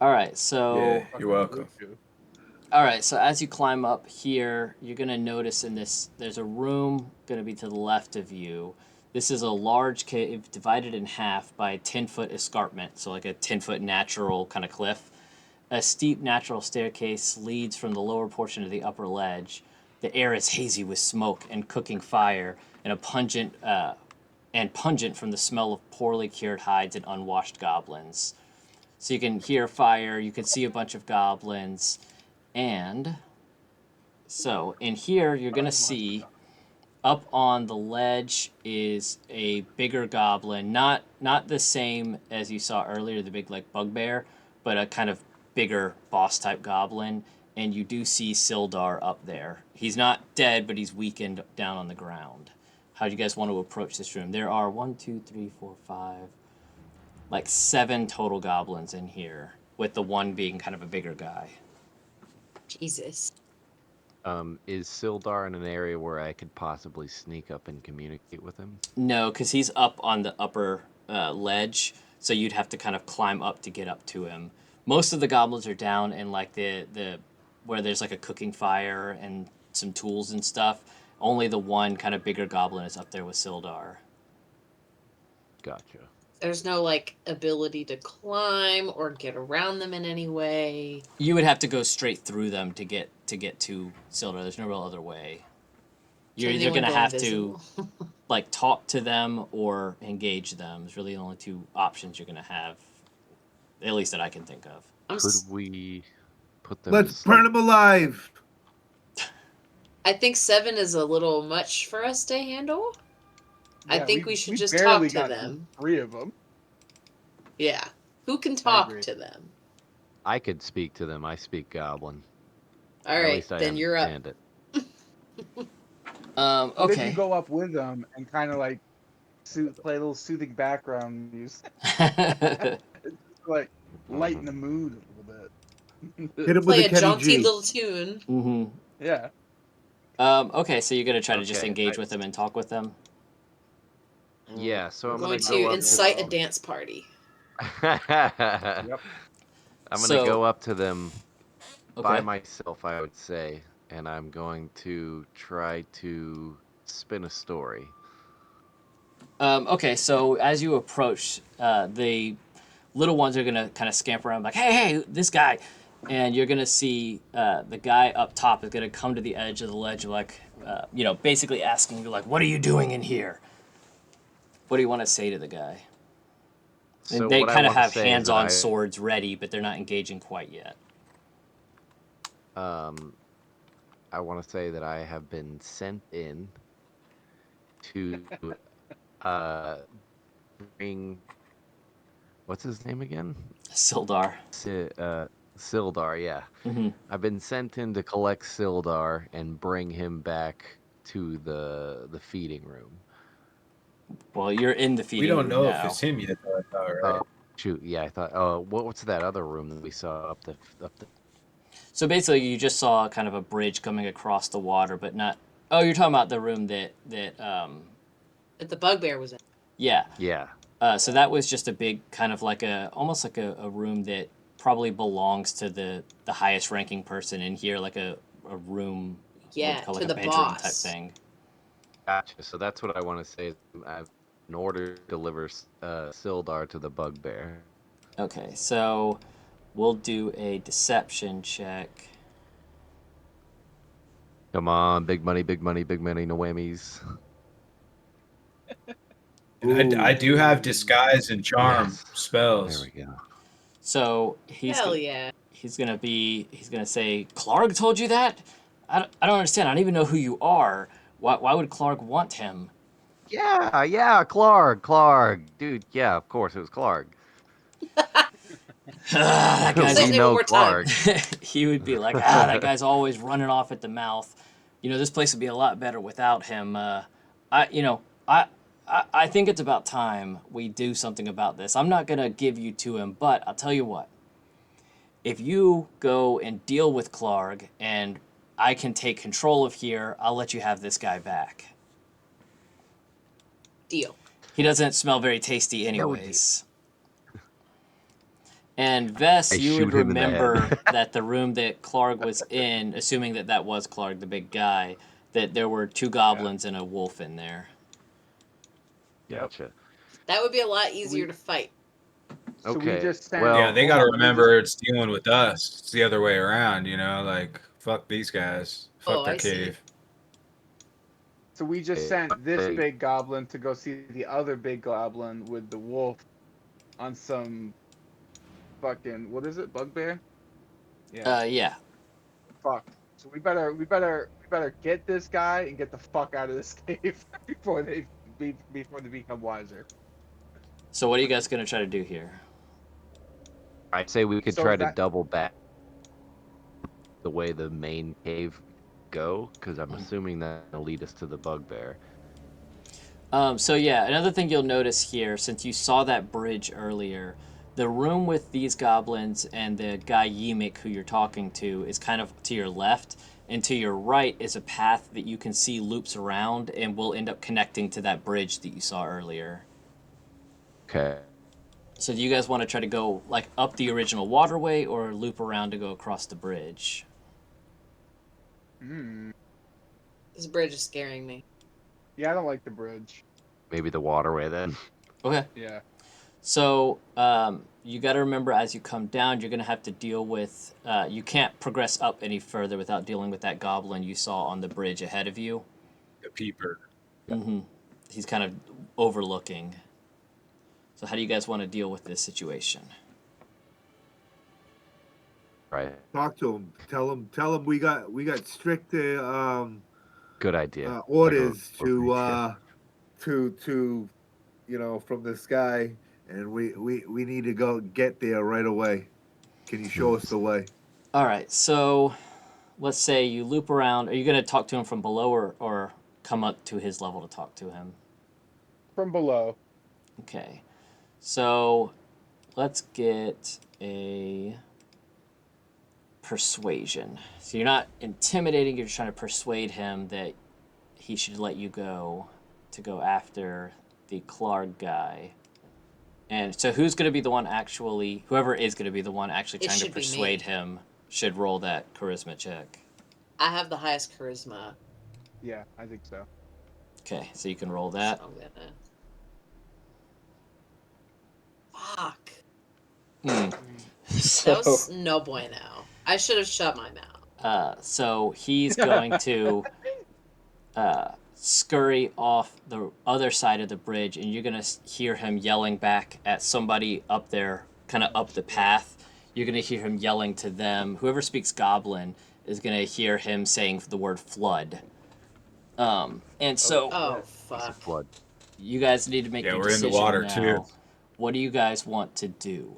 Speaker 1: All right, so
Speaker 2: Yeah, you're welcome.
Speaker 1: all right, so as you climb up here, you're gonna notice in this there's a room gonna be to the left of you. This is a large cave divided in half by a 10-foot escarpment, so like a 10-foot natural kind of cliff. A steep natural staircase leads from the lower portion of the upper ledge. The air is hazy with smoke and cooking fire, and pungent from the smell of poorly cured hides and unwashed goblins. So you can hear fire, you can see a bunch of goblins, and so in here you're gonna see up on the ledge is a bigger goblin, not the same as you saw earlier, the big like bugbear, but a kind of bigger boss type goblin, and you do see Sildar up there. He's not dead, but he's weakened down on the ground. How do you guys want to approach this room? There are 1, 2, 3, 4, 5, like 7 total goblins in here, with the one being kind of a bigger guy.
Speaker 5: Jesus.
Speaker 8: Is Sildar in an area where I could possibly sneak up and communicate with him?
Speaker 1: No, because he's up on the upper ledge, so you'd have to kind of climb up to get up to him. Most of the goblins are down in like the where there's like a cooking fire and some tools and stuff. Only the one kind of bigger goblin is up there with Sildar.
Speaker 8: Gotcha.
Speaker 5: There's no like ability to climb or get around them in any way.
Speaker 1: You would have to go straight through them to get to Sildar. There's no real other way. You're
Speaker 5: Can
Speaker 1: either
Speaker 5: anyone
Speaker 1: gonna
Speaker 5: go
Speaker 1: have
Speaker 5: invisible?
Speaker 1: to like talk to them or engage them. It's really the only 2 options you're gonna have, at least that I can think of.
Speaker 8: Could we put them?
Speaker 7: Let's
Speaker 8: to
Speaker 7: burn
Speaker 8: sleep?
Speaker 7: him alive.
Speaker 5: I think 7 is a little much for us to handle. I think we should just
Speaker 3: barely
Speaker 5: talk to
Speaker 3: got
Speaker 5: them.
Speaker 3: 3 of them.
Speaker 5: Yeah. Who can talk
Speaker 3: agree.
Speaker 5: to them?
Speaker 8: I could speak to them. I speak Goblin.
Speaker 5: All
Speaker 8: At
Speaker 5: right,
Speaker 8: least I
Speaker 5: then you're up.
Speaker 8: understand it.
Speaker 3: What if
Speaker 1: Okay.
Speaker 3: you go up with them and kind of like play a little soothing background music, like lighten the mood a little bit?
Speaker 7: Hit him with
Speaker 5: Play
Speaker 7: a
Speaker 5: a
Speaker 7: Kenny
Speaker 5: jaunty
Speaker 7: G.
Speaker 5: little tune.
Speaker 1: Mm-hmm.
Speaker 3: Yeah.
Speaker 1: Okay, so you're gonna try to just
Speaker 8: Okay,
Speaker 1: engage with them and talk with them.
Speaker 8: Yeah, so
Speaker 5: We're
Speaker 8: I'm
Speaker 5: going
Speaker 8: gonna go
Speaker 5: to
Speaker 8: up
Speaker 5: incite a dance party.
Speaker 8: Yep. I'm gonna
Speaker 1: So-
Speaker 8: go up to them by
Speaker 1: Okay.
Speaker 8: myself, I would say, and I'm going to try to spin a story.
Speaker 1: Okay, so as you approach, the little ones are gonna kind of scamper around like, hey, this guy, and you're gonna see the guy up top is gonna come to the edge of the ledge, like, basically asking you like, what are you doing in here? What do you want to say to the guy?
Speaker 8: So
Speaker 1: And they
Speaker 8: what I
Speaker 1: kind of
Speaker 8: want to
Speaker 1: have
Speaker 8: say is that
Speaker 1: hands-on swords ready, but they're not engaging quite yet.
Speaker 8: I want to say that I have been sent in to bring, what's his name again?
Speaker 1: Sildar.
Speaker 8: Sildar, yeah.
Speaker 1: Mm-hmm.
Speaker 8: I've been sent in to collect Sildar and bring him back to the feeding room.
Speaker 1: Well, you're in the
Speaker 2: We
Speaker 1: feeding
Speaker 2: don't
Speaker 1: room
Speaker 2: know
Speaker 1: now.
Speaker 2: if it's him yet, though, I thought, right?
Speaker 8: Oh shoot, yeah, I thought. Oh, what's that other room that we saw up the?
Speaker 1: So basically, you just saw kind of a bridge coming across the water, but not. Oh, you're talking about the room that
Speaker 5: That the bugbear was in.
Speaker 1: yeah.
Speaker 8: Yeah.
Speaker 1: So that was just a big kind of like almost like a room that probably belongs to the highest ranking person in here, like a room. what
Speaker 5: Yeah,
Speaker 1: would you call,
Speaker 5: to
Speaker 1: like
Speaker 5: the
Speaker 1: a bedroom
Speaker 5: boss.
Speaker 1: type thing.
Speaker 8: Gotcha. So that's what I want to say. In order to deliver Sildar to the bugbear.
Speaker 1: Okay, so we'll do a deception check.
Speaker 8: Come on, big money, big money, big money, no whammies.
Speaker 2: And I do have disguise and charm
Speaker 8: Yes.
Speaker 2: spells.
Speaker 8: There we go.
Speaker 1: So he's
Speaker 5: Hell
Speaker 1: gonna,
Speaker 5: yeah.
Speaker 1: he's gonna say, Clark told you that? I don't understand. I don't even know who you are. Why would Clark want him?
Speaker 8: Yeah, Clark. Dude, yeah, of course, it was Clark.
Speaker 1: That
Speaker 5: Say
Speaker 1: guy's
Speaker 5: his
Speaker 8: We
Speaker 5: name one
Speaker 8: know
Speaker 5: more time.
Speaker 8: Clark.
Speaker 1: he would be like, that guy's always running off at the mouth. This place would be a lot better without him. I think it's about time we do something about this. I'm not gonna give you to him, but I'll tell you what. If you go and deal with Clark and I can take control of here, I'll let you have this guy back.
Speaker 5: Deal.
Speaker 1: He doesn't smell very tasty
Speaker 8: Yeah, we
Speaker 1: anyways. And Vess,
Speaker 8: I
Speaker 1: you would
Speaker 8: shoot him in the head.
Speaker 1: remember that the room that Clark was in, assuming that was Clark, the big guy, that there were 2 goblins and a wolf in there.
Speaker 8: Gotcha.
Speaker 5: That would be a lot easier to fight.
Speaker 3: So we
Speaker 8: Okay,
Speaker 3: just sent.
Speaker 8: well-
Speaker 2: Yeah, they got to
Speaker 3: hold on, we
Speaker 2: remember it's dealing with us. It's the other way around, like, fuck these guys. Fuck
Speaker 5: Oh,
Speaker 2: their
Speaker 5: I see.
Speaker 2: cave.
Speaker 3: So we just sent this big goblin to go see the other big goblin with the wolf on some fucking, what is it, bugbear? Yeah.
Speaker 1: Yeah.
Speaker 3: Fuck. So we better get this guy and get the fuck out of this cave before they become wiser.
Speaker 1: So what are you guys gonna try to do here?
Speaker 8: I'd say we could
Speaker 3: So
Speaker 8: try to
Speaker 3: that-
Speaker 8: double back the way the main cave go, because I'm assuming that'll lead us to the bugbear.
Speaker 1: So yeah, another thing you'll notice here, since you saw that bridge earlier, the room with these goblins and the guy Yimik who you're talking to is kind of to your left, and to your right is a path that you can see loops around and will end up connecting to that bridge that you saw earlier.
Speaker 8: Okay.
Speaker 1: So do you guys want to try to go like up the original waterway or loop around to go across the bridge?
Speaker 5: This bridge is scaring me.
Speaker 3: Yeah, I don't like the bridge.
Speaker 8: Maybe the waterway then.
Speaker 1: Okay.
Speaker 3: Yeah.
Speaker 1: So you got to remember, as you come down, you're going to have to deal with. You can't progress up any further without dealing with that goblin you saw on the bridge ahead of you.
Speaker 2: The peeper.
Speaker 1: Mm-hmm. He's kind of overlooking. So how do you guys want to deal with this situation?
Speaker 8: Right.
Speaker 7: Talk to him. Tell him we got strict
Speaker 8: Good idea.
Speaker 7: orders
Speaker 8: I go over
Speaker 7: to from this guy, and we need to go get there right away. Can you show us the way?
Speaker 1: All right. So let's say you loop around. Are you going to talk to him from below or come up to his level to talk to him?
Speaker 3: From below.
Speaker 1: Okay. So let's get a persuasion. So you're not intimidating, you're trying to persuade him that he should let you go to go after the Clark guy. And so who's going to be the one actually, whoever is going to be the one actually
Speaker 5: It
Speaker 1: trying to
Speaker 5: should be me.
Speaker 1: persuade him should roll that charisma check.
Speaker 5: I have the highest charisma.
Speaker 3: Yeah, I think so.
Speaker 1: Okay, so you can roll that.
Speaker 5: So I'm gonna. Fuck.
Speaker 1: Hmm.
Speaker 5: That was no bueno. I should have shut my mouth.
Speaker 1: So he's going to scurry off the other side of the bridge, and you're going to hear him yelling back at somebody up there, kind of up the path. You're going to hear him yelling to them. Whoever speaks Goblin is going to hear him saying the word flood. And so
Speaker 5: Oh, fuck.
Speaker 8: Flood.
Speaker 1: you guys need to make
Speaker 2: Yeah,
Speaker 1: your
Speaker 2: we're in the
Speaker 1: decision
Speaker 2: water,
Speaker 1: now.
Speaker 2: too.
Speaker 1: What do you guys want to do?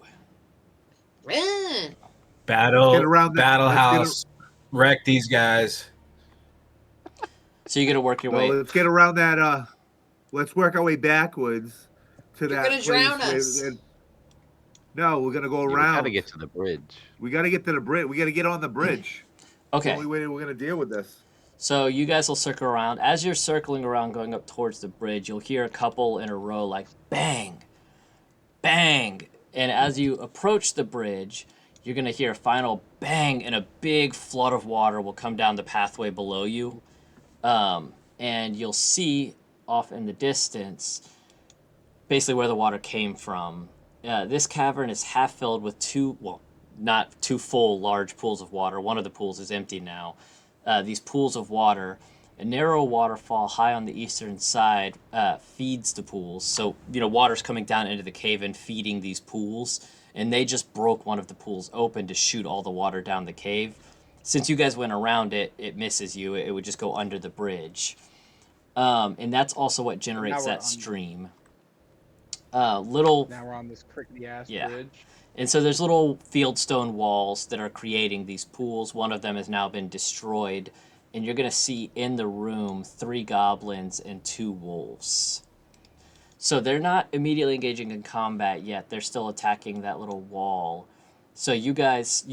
Speaker 5: Run!
Speaker 2: Battle
Speaker 7: Let's get around
Speaker 2: battle
Speaker 7: let's get
Speaker 2: house. Wreck these guys.
Speaker 1: So you're going to work your
Speaker 7: No,
Speaker 1: way.
Speaker 7: let's get around that. Let's work our way backwards to
Speaker 5: You're
Speaker 7: that
Speaker 5: gonna
Speaker 7: place.
Speaker 5: drown us.
Speaker 7: No, we're gonna go
Speaker 8: Yeah, we
Speaker 7: around.
Speaker 8: gotta get to the bridge.
Speaker 7: We gotta get to the bridge. We gotta get on the bridge. The
Speaker 1: Okay.
Speaker 7: only way we're gonna deal with this.
Speaker 1: So you guys will circle around. As you're circling around going up towards the bridge, you'll hear a couple in a row like bang, bang. And as you approach the bridge, you're going to hear a final bang and a big flood of water will come down the pathway below you. And you'll see off in the distance basically where the water came from. This cavern is half filled with not two full large pools of water. One of the pools is empty now. These pools of water, a narrow waterfall high on the eastern side feeds the pools. So, water's coming down into the cave and feeding these pools. And they just broke one of the pools open to shoot all the water down the cave. Since you guys went around it, it misses you. It would just go under the bridge. And that's also what generates that stream.
Speaker 3: Now we're on this crickety ass bridge.
Speaker 1: And so there's little fieldstone walls that are creating these pools. One of them has now been destroyed. And you're going to see in the room 3 goblins and 2 wolves. So they're not immediately engaging in combat yet. They're still attacking that little wall. So you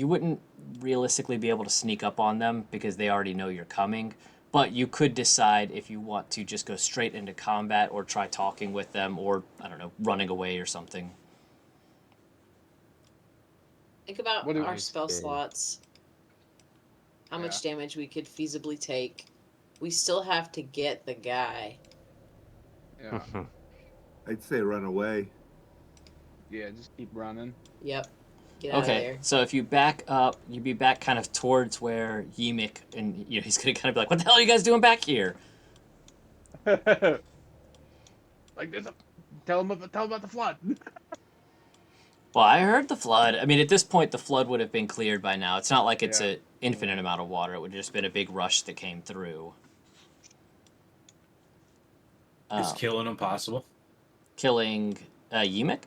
Speaker 1: wouldn't realistically be able to sneak up on them because they already know you're coming. But you could decide if you want to just go straight into combat or try talking with them or, I don't know, running away or something.
Speaker 5: Think about
Speaker 3: What do
Speaker 5: our
Speaker 3: we
Speaker 5: spell
Speaker 8: say?
Speaker 5: slots. How much damage we could feasibly take. We still have to get the guy.
Speaker 3: Yeah.
Speaker 7: I'd say run away.
Speaker 3: Yeah, just keep running.
Speaker 5: Yep. Get out of there.
Speaker 1: So if you back up, you'd be back kind of towards where Yimik, and he's gonna kind of be like, "What the hell are you guys doing back here?"
Speaker 3: Like tell him about the flood.
Speaker 1: Well, I heard the flood. I mean, at this point, the flood would have been cleared by now. It's not like it's an infinite amount of water. It would have just been a big rush that came through.
Speaker 2: Is killing them possible?
Speaker 1: Killing Yimik?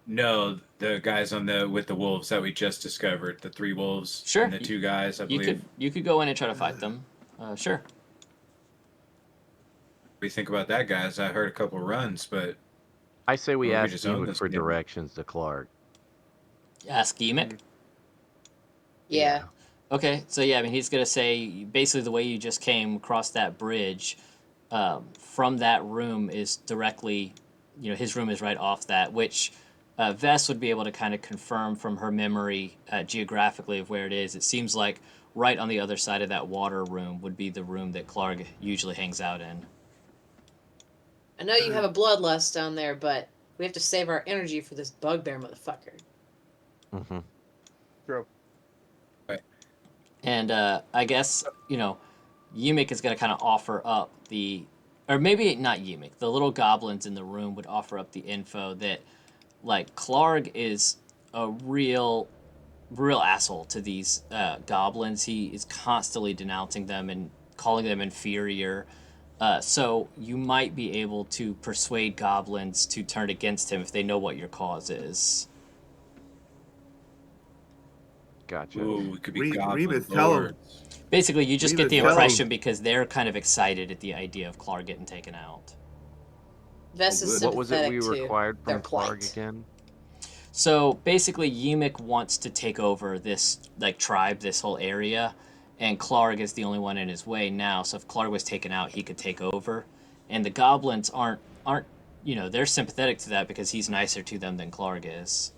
Speaker 2: No, the guys with the wolves that we just discovered, the 3 wolves,
Speaker 1: Sure.
Speaker 2: and the 2 guys, I believe.
Speaker 1: You could go in and try to fight them. Sure.
Speaker 2: What do you think about that, guys? I heard a couple runs, but
Speaker 8: I say we
Speaker 2: Well, we
Speaker 8: ask
Speaker 2: just own
Speaker 8: you
Speaker 2: this
Speaker 8: for
Speaker 2: game.
Speaker 8: directions to Clark.
Speaker 1: Ask Yimik.
Speaker 5: Yeah.
Speaker 1: Okay, so yeah, I mean, he's gonna say basically the way you just came across that bridge, from that room is directly, his room is right off that, which Vess would be able to kind of confirm from her memory geographically of where it is. It seems like right on the other side of that water room would be the room that Clark usually hangs out in.
Speaker 5: I know you have a bloodlust down there, but we have to save our energy for this bugbear motherfucker.
Speaker 8: Mm-hmm.
Speaker 3: True.
Speaker 1: And I guess, Yimik is going to kind of offer up or maybe not Yimik, the little goblins in the room would offer up the info that, like, Clark is a real asshole to these goblins. He is constantly denouncing them and calling them inferior. So you might be able to persuade goblins to turn against him if they know what your cause is.
Speaker 8: Gotcha.
Speaker 2: ooh, it could be
Speaker 7: Reamus,
Speaker 2: goblin
Speaker 7: tell 'em.
Speaker 2: lords.
Speaker 1: Basically, you just get the
Speaker 7: Reamus, tell 'em.
Speaker 1: impression because they're kind of excited at the idea of Clark getting taken out.
Speaker 5: Vess is
Speaker 8: What was it
Speaker 5: sympathetic
Speaker 8: we
Speaker 5: to
Speaker 8: required
Speaker 5: their
Speaker 8: from Clark
Speaker 5: plight.
Speaker 8: again?
Speaker 1: So basically, Yimik wants to take over this tribe, this whole area, and Clark is the only one in his way now. So if Clark was taken out, he could take over. And the goblins aren't you know, they're sympathetic to that because he's nicer to them than Clark is.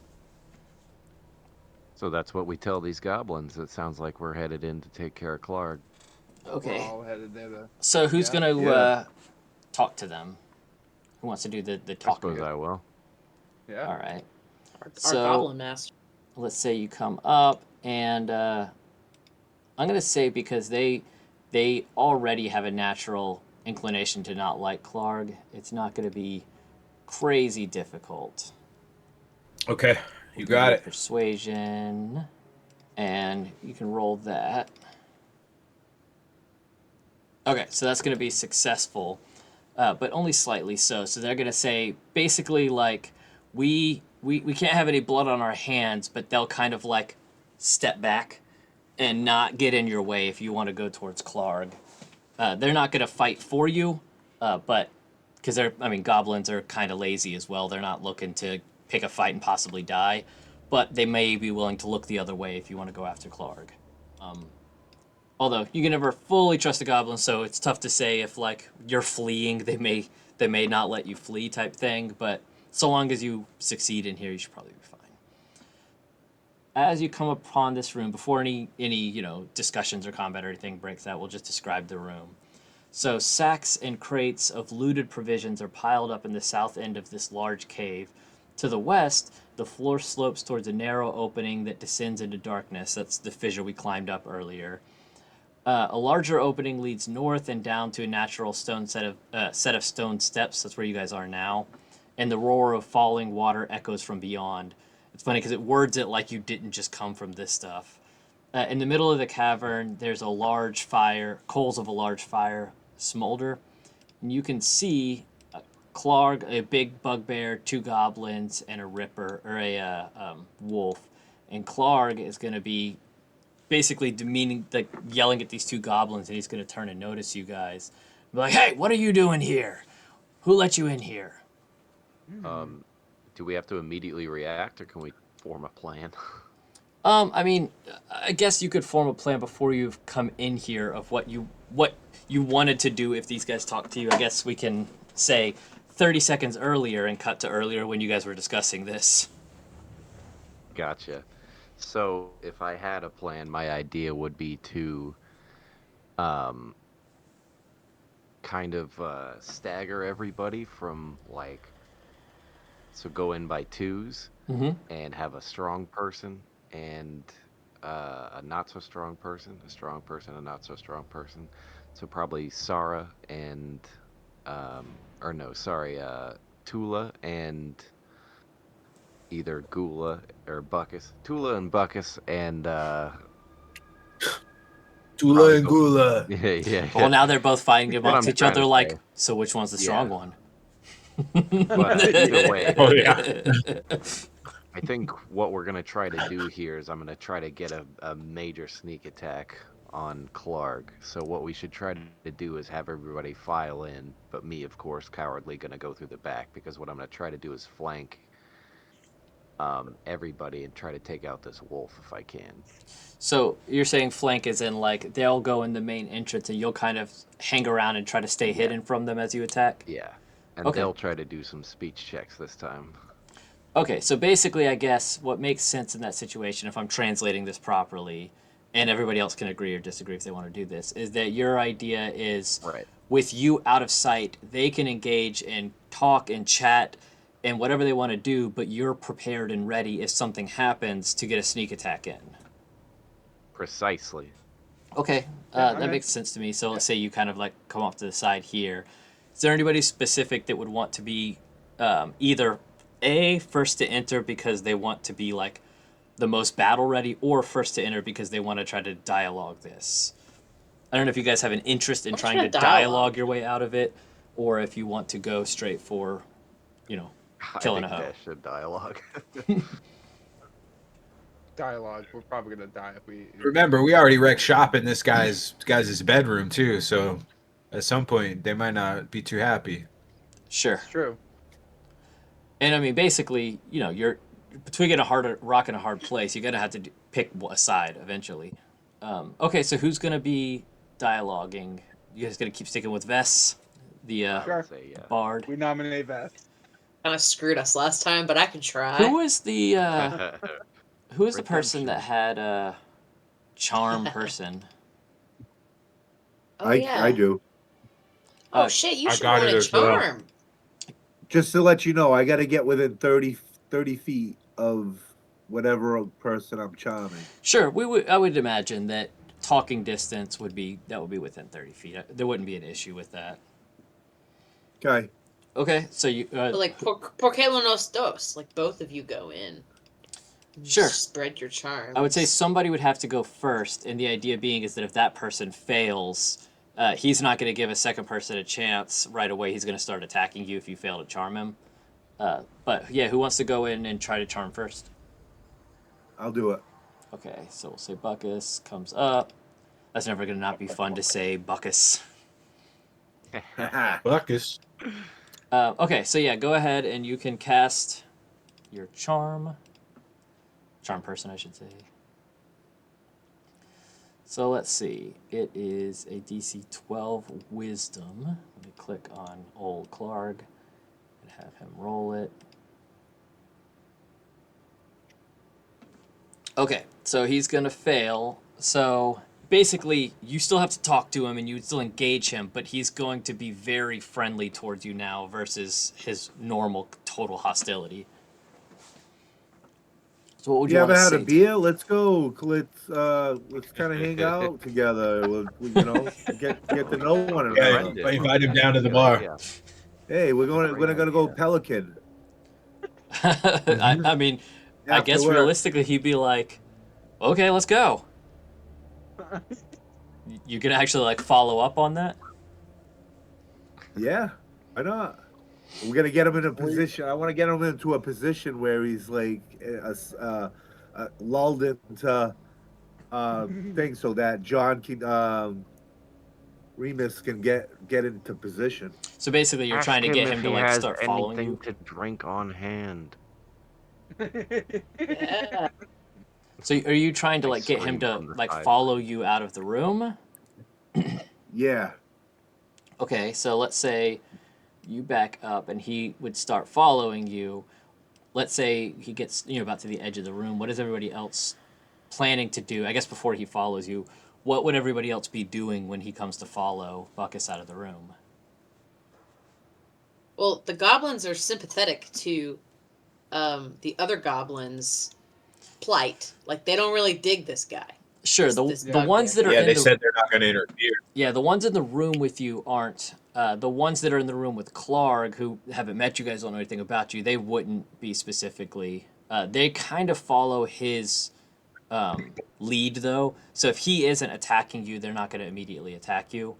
Speaker 8: So that's what we tell these goblins. It sounds like we're headed in to take care of Clark.
Speaker 1: Okay.
Speaker 3: We're all headed there.
Speaker 1: So who's
Speaker 3: Yeah.
Speaker 1: gonna talk to them? Who wants to do the
Speaker 8: I
Speaker 1: talking?
Speaker 8: suppose I will.
Speaker 3: Yeah.
Speaker 1: All right.
Speaker 5: Our
Speaker 1: So-
Speaker 5: goblin master.
Speaker 1: Let's say you come up, and I'm gonna say because they already have a natural inclination to not like Clark, it's not gonna be crazy difficult.
Speaker 2: Okay, you
Speaker 1: We'll
Speaker 2: got
Speaker 1: do
Speaker 2: it.
Speaker 1: Persuasion, and you can roll that. Okay, so that's going to be successful, but only slightly so. So they're going to say basically like we can't have any blood on our hands, but they'll kind of like step back and not get in your way if you want to go towards Clark. They're not going to fight for you, but because goblins are kind of lazy as well. They're not looking to pick a fight and possibly die, but they may be willing to look the other way if you want to go after Clark. Although you can never fully trust a goblin, so it's tough to say if like you're fleeing, they may not let you flee type thing. But so long as you succeed in here, you should probably be fine. As you come upon this room, before any discussions or combat or anything breaks out, we'll just describe the room. So sacks and crates of looted provisions are piled up in the south end of this large cave. To the west, the floor slopes towards a narrow opening that descends into darkness. That's the fissure we climbed up earlier. A larger opening leads north and down to a natural stone set of stone steps. That's where you guys are now. And the roar of falling water echoes from beyond. It's funny because it words it like you didn't just come from this stuff. In the middle of the cavern, there's a large fire, coals of a large fire smolder. And you can see Clark, a big bugbear, 2 goblins, and a ripper, or a wolf. And Clark is going to be basically demeaning, like yelling at these 2 goblins, and he's going to turn and notice you guys. Be like, hey, what are you doing here? Who let you in here?
Speaker 8: Do we have to immediately react, or can we form a plan?
Speaker 1: I guess you could form a plan before you've come in here of what you wanted to do if these guys talk to you. I guess we can say 30 seconds earlier and cut to earlier when you guys were discussing this.
Speaker 8: Gotcha. So if I had a plan, my idea would be to kind of stagger everybody from like, so go in by 2s and have a strong person and a not so strong person, a strong person, a not so strong person. So probably Sarra and Tula and either Gula or Bucus. Tula and Bucus and
Speaker 2: Tula and Gula.
Speaker 8: Yeah.
Speaker 1: Well, now they're both fighting
Speaker 8: What
Speaker 1: amongst
Speaker 8: I'm
Speaker 1: each
Speaker 8: trying
Speaker 1: other
Speaker 8: to
Speaker 1: like,
Speaker 8: say.
Speaker 1: so which one's the strong one?
Speaker 8: But either way,
Speaker 2: Oh yeah.
Speaker 8: I think what we're gonna try to do here is I'm gonna try to get a major sneak attack on Clark. So what we should try to do is have everybody file in, but me, of course, cowardly, gonna go through the back, because what I'm gonna try to do is flank everybody and try to take out this wolf if I can.
Speaker 1: So you're saying flank is in like they'll go in the main entrance and you'll kind of hang around and try to stay hidden from them as you attack?
Speaker 8: Yeah. And
Speaker 1: Okay.
Speaker 8: they'll try to do some speech checks this time.
Speaker 1: Okay, so basically, I guess what makes sense in that situation, if I'm translating this properly, and everybody else can agree or disagree if they want to do this, is that your idea is
Speaker 8: Right.
Speaker 1: with you out of sight, they can engage and talk and chat and whatever they want to do, but you're prepared and ready if something happens to get a sneak attack in.
Speaker 8: Precisely.
Speaker 1: Okay, that makes sense to me. So let's say you kind of like come off to the side here. Is there anybody specific that would want to be either A, first to enter because they want to be like the most battle ready, or first to enter because they want to try to dialogue this? I don't know if you guys have an interest in
Speaker 5: I'm
Speaker 1: trying
Speaker 5: trying
Speaker 1: to
Speaker 5: to
Speaker 1: dialogue
Speaker 5: dialogue.
Speaker 1: your way out of it, or if you want to go straight for, killing
Speaker 8: I
Speaker 1: a
Speaker 8: think
Speaker 1: hoe.
Speaker 8: that should dialogue.
Speaker 3: Dialogue. We're probably gonna die if we.
Speaker 2: Remember, we already wrecked shop in this guy's bedroom too, so at some point they might not be too happy.
Speaker 1: Sure.
Speaker 3: It's true.
Speaker 1: And I mean, basically, you're between a rock and a hard place. You're gonna have to pick a side eventually. Okay, so who's gonna be dialoguing? You guys gonna keep sticking with Vess, the
Speaker 8: I would say, yeah.
Speaker 1: bard?
Speaker 3: We nominate Vess.
Speaker 5: kind of screwed us last time, but I can try.
Speaker 1: Who was the person that had a charm person?
Speaker 5: Oh,
Speaker 7: I do.
Speaker 5: Oh shit! You
Speaker 2: I
Speaker 5: should
Speaker 2: got
Speaker 5: roll
Speaker 2: it
Speaker 5: a
Speaker 2: as well.
Speaker 5: charm.
Speaker 7: Just to let you know, I got to get within 30 feet of whatever person I'm charming.
Speaker 1: Sure, I would imagine that talking distance would be within 30 feet. There wouldn't be an issue with that.
Speaker 7: Okay.
Speaker 1: Okay, so you
Speaker 5: But like por qué no nos dos? Like both of you go in.
Speaker 1: Sure.
Speaker 5: Spread your charm.
Speaker 1: I would say somebody would have to go first, and the idea being is that if that person fails, he's not going to give a second person a chance right away. He's going to start attacking you if you fail to charm him. But yeah, who wants to go in and try to charm first?
Speaker 7: I'll do it.
Speaker 1: Okay, so we'll say Bucus comes up. That's never going to not be fun to say, Bucus.
Speaker 2: Bucus.
Speaker 1: Okay, so yeah, go ahead and you can cast your charm. Charm person, I should say. So let's see. It is a DC 12 Wisdom. Let me click on old Clark and have him roll it. Okay, so he's going to fail. So basically, you still have to talk to him and you still engage him, but he's going to be very friendly towards you now versus his normal total hostility. So what would you
Speaker 7: ever
Speaker 1: want to
Speaker 7: had
Speaker 1: say
Speaker 7: a beer? Let's go. Let's kind of hang out together. We'll get to know one another.
Speaker 2: Yeah, invite him down to the bar.
Speaker 8: Yeah.
Speaker 7: Hey, we're gonna go Pelican.
Speaker 1: I mean, I guess
Speaker 7: After work.
Speaker 1: realistically, he'd be like, "Okay, let's go." You can actually like follow up on that.
Speaker 7: Yeah, why not? We're gonna get him in a position. I want to get him into a position where he's like lulled into things so that John can Reamus can get into position.
Speaker 1: So basically, you're trying to get him to like start following you.
Speaker 8: To drink on hand.
Speaker 5: Yeah.
Speaker 1: So are you trying to like get him to like follow you out of the room?
Speaker 7: Yeah.
Speaker 1: Okay, so let's say you back up and he would start following you. Let's say he gets about to the edge of the room. What is everybody else planning to do? I guess before he follows you, what would everybody else be doing when he comes to follow Bucus out of the room?
Speaker 5: Well, the goblins are sympathetic to the other goblins' plight. Like they don't really dig this guy.
Speaker 1: Sure, the ones that are
Speaker 2: they
Speaker 1: in
Speaker 2: said they're not going to interfere.
Speaker 1: Yeah, the ones in the room with you aren't. The ones that are in the room with Clark, who haven't met you guys, don't know anything about you, they wouldn't be specifically. They kind of follow his lead, though. So if he isn't attacking you, they're not going to immediately attack you.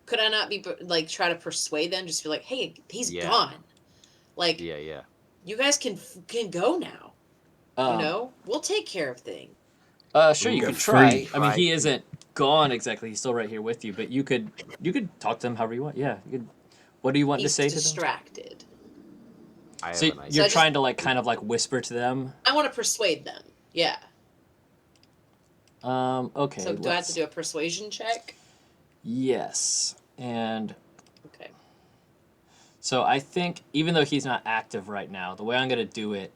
Speaker 5: Could I not be like try to persuade them? Just be like, hey, he's gone. Like,
Speaker 8: yeah.
Speaker 5: You guys can go now. We'll take care of things.
Speaker 1: Sure, you could try. I mean, he isn't gone exactly. He's still right here with you, but you could talk to him however you want. Yeah, you could. What do you want to say to them?
Speaker 5: He's distracted.
Speaker 1: So you're trying to kind of whisper to them?
Speaker 5: I want to persuade them. Yeah.
Speaker 1: Okay.
Speaker 5: So do I have to do a persuasion check?
Speaker 1: Yes. And
Speaker 5: okay.
Speaker 1: So I think even though he's not active right now, the way I'm going to do it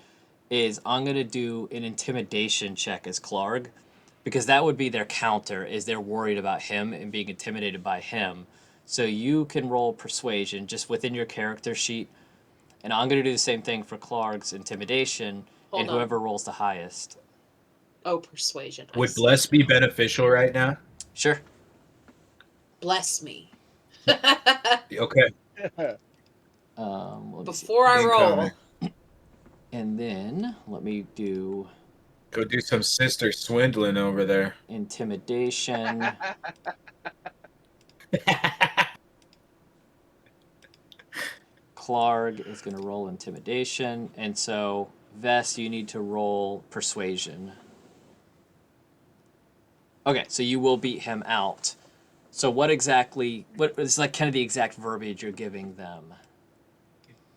Speaker 1: is I'm going to do an intimidation check as Clark, because that would be their counter, is they're worried about him and being intimidated by him. So you can roll persuasion just within your character sheet, and I'm going to do the same thing for Clark's intimidation, and whoever rolls the highest.
Speaker 5: Oh, persuasion.
Speaker 2: Would bless be beneficial right now?
Speaker 1: Sure.
Speaker 5: Bless me.
Speaker 2: Okay.
Speaker 5: Before I roll.
Speaker 1: And then let me do.
Speaker 2: Go do some sister swindling over there.
Speaker 1: Intimidation. Clark is going to roll intimidation, and so Vess, you need to roll persuasion. Okay, so you will beat him out. So what is like kind of the exact verbiage you're giving them?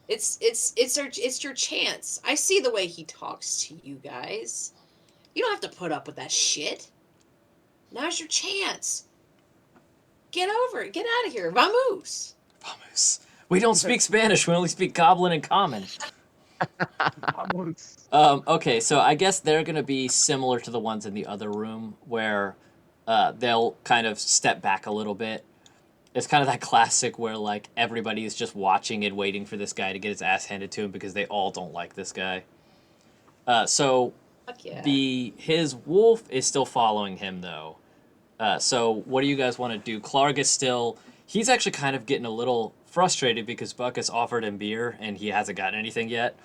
Speaker 5: It's your chance. I see the way he talks to you guys. You don't have to put up with that shit. Now's your chance. Get over it. Get out of here. Vamos.
Speaker 1: Vamos. We don't speak Spanish. We only speak Goblin and Common. Okay, so I guess they're going to be similar to the ones in the other room where they'll kind of step back a little bit. It's kind of that classic where like everybody is just watching and waiting for this guy to get his ass handed to him because they all don't like this guy. So
Speaker 5: Fuck yeah.
Speaker 1: his wolf is still following him though. So what do you guys want to do? Clark is still... He's actually kind of getting a little frustrated because Bucus offered him beer and he hasn't gotten anything yet.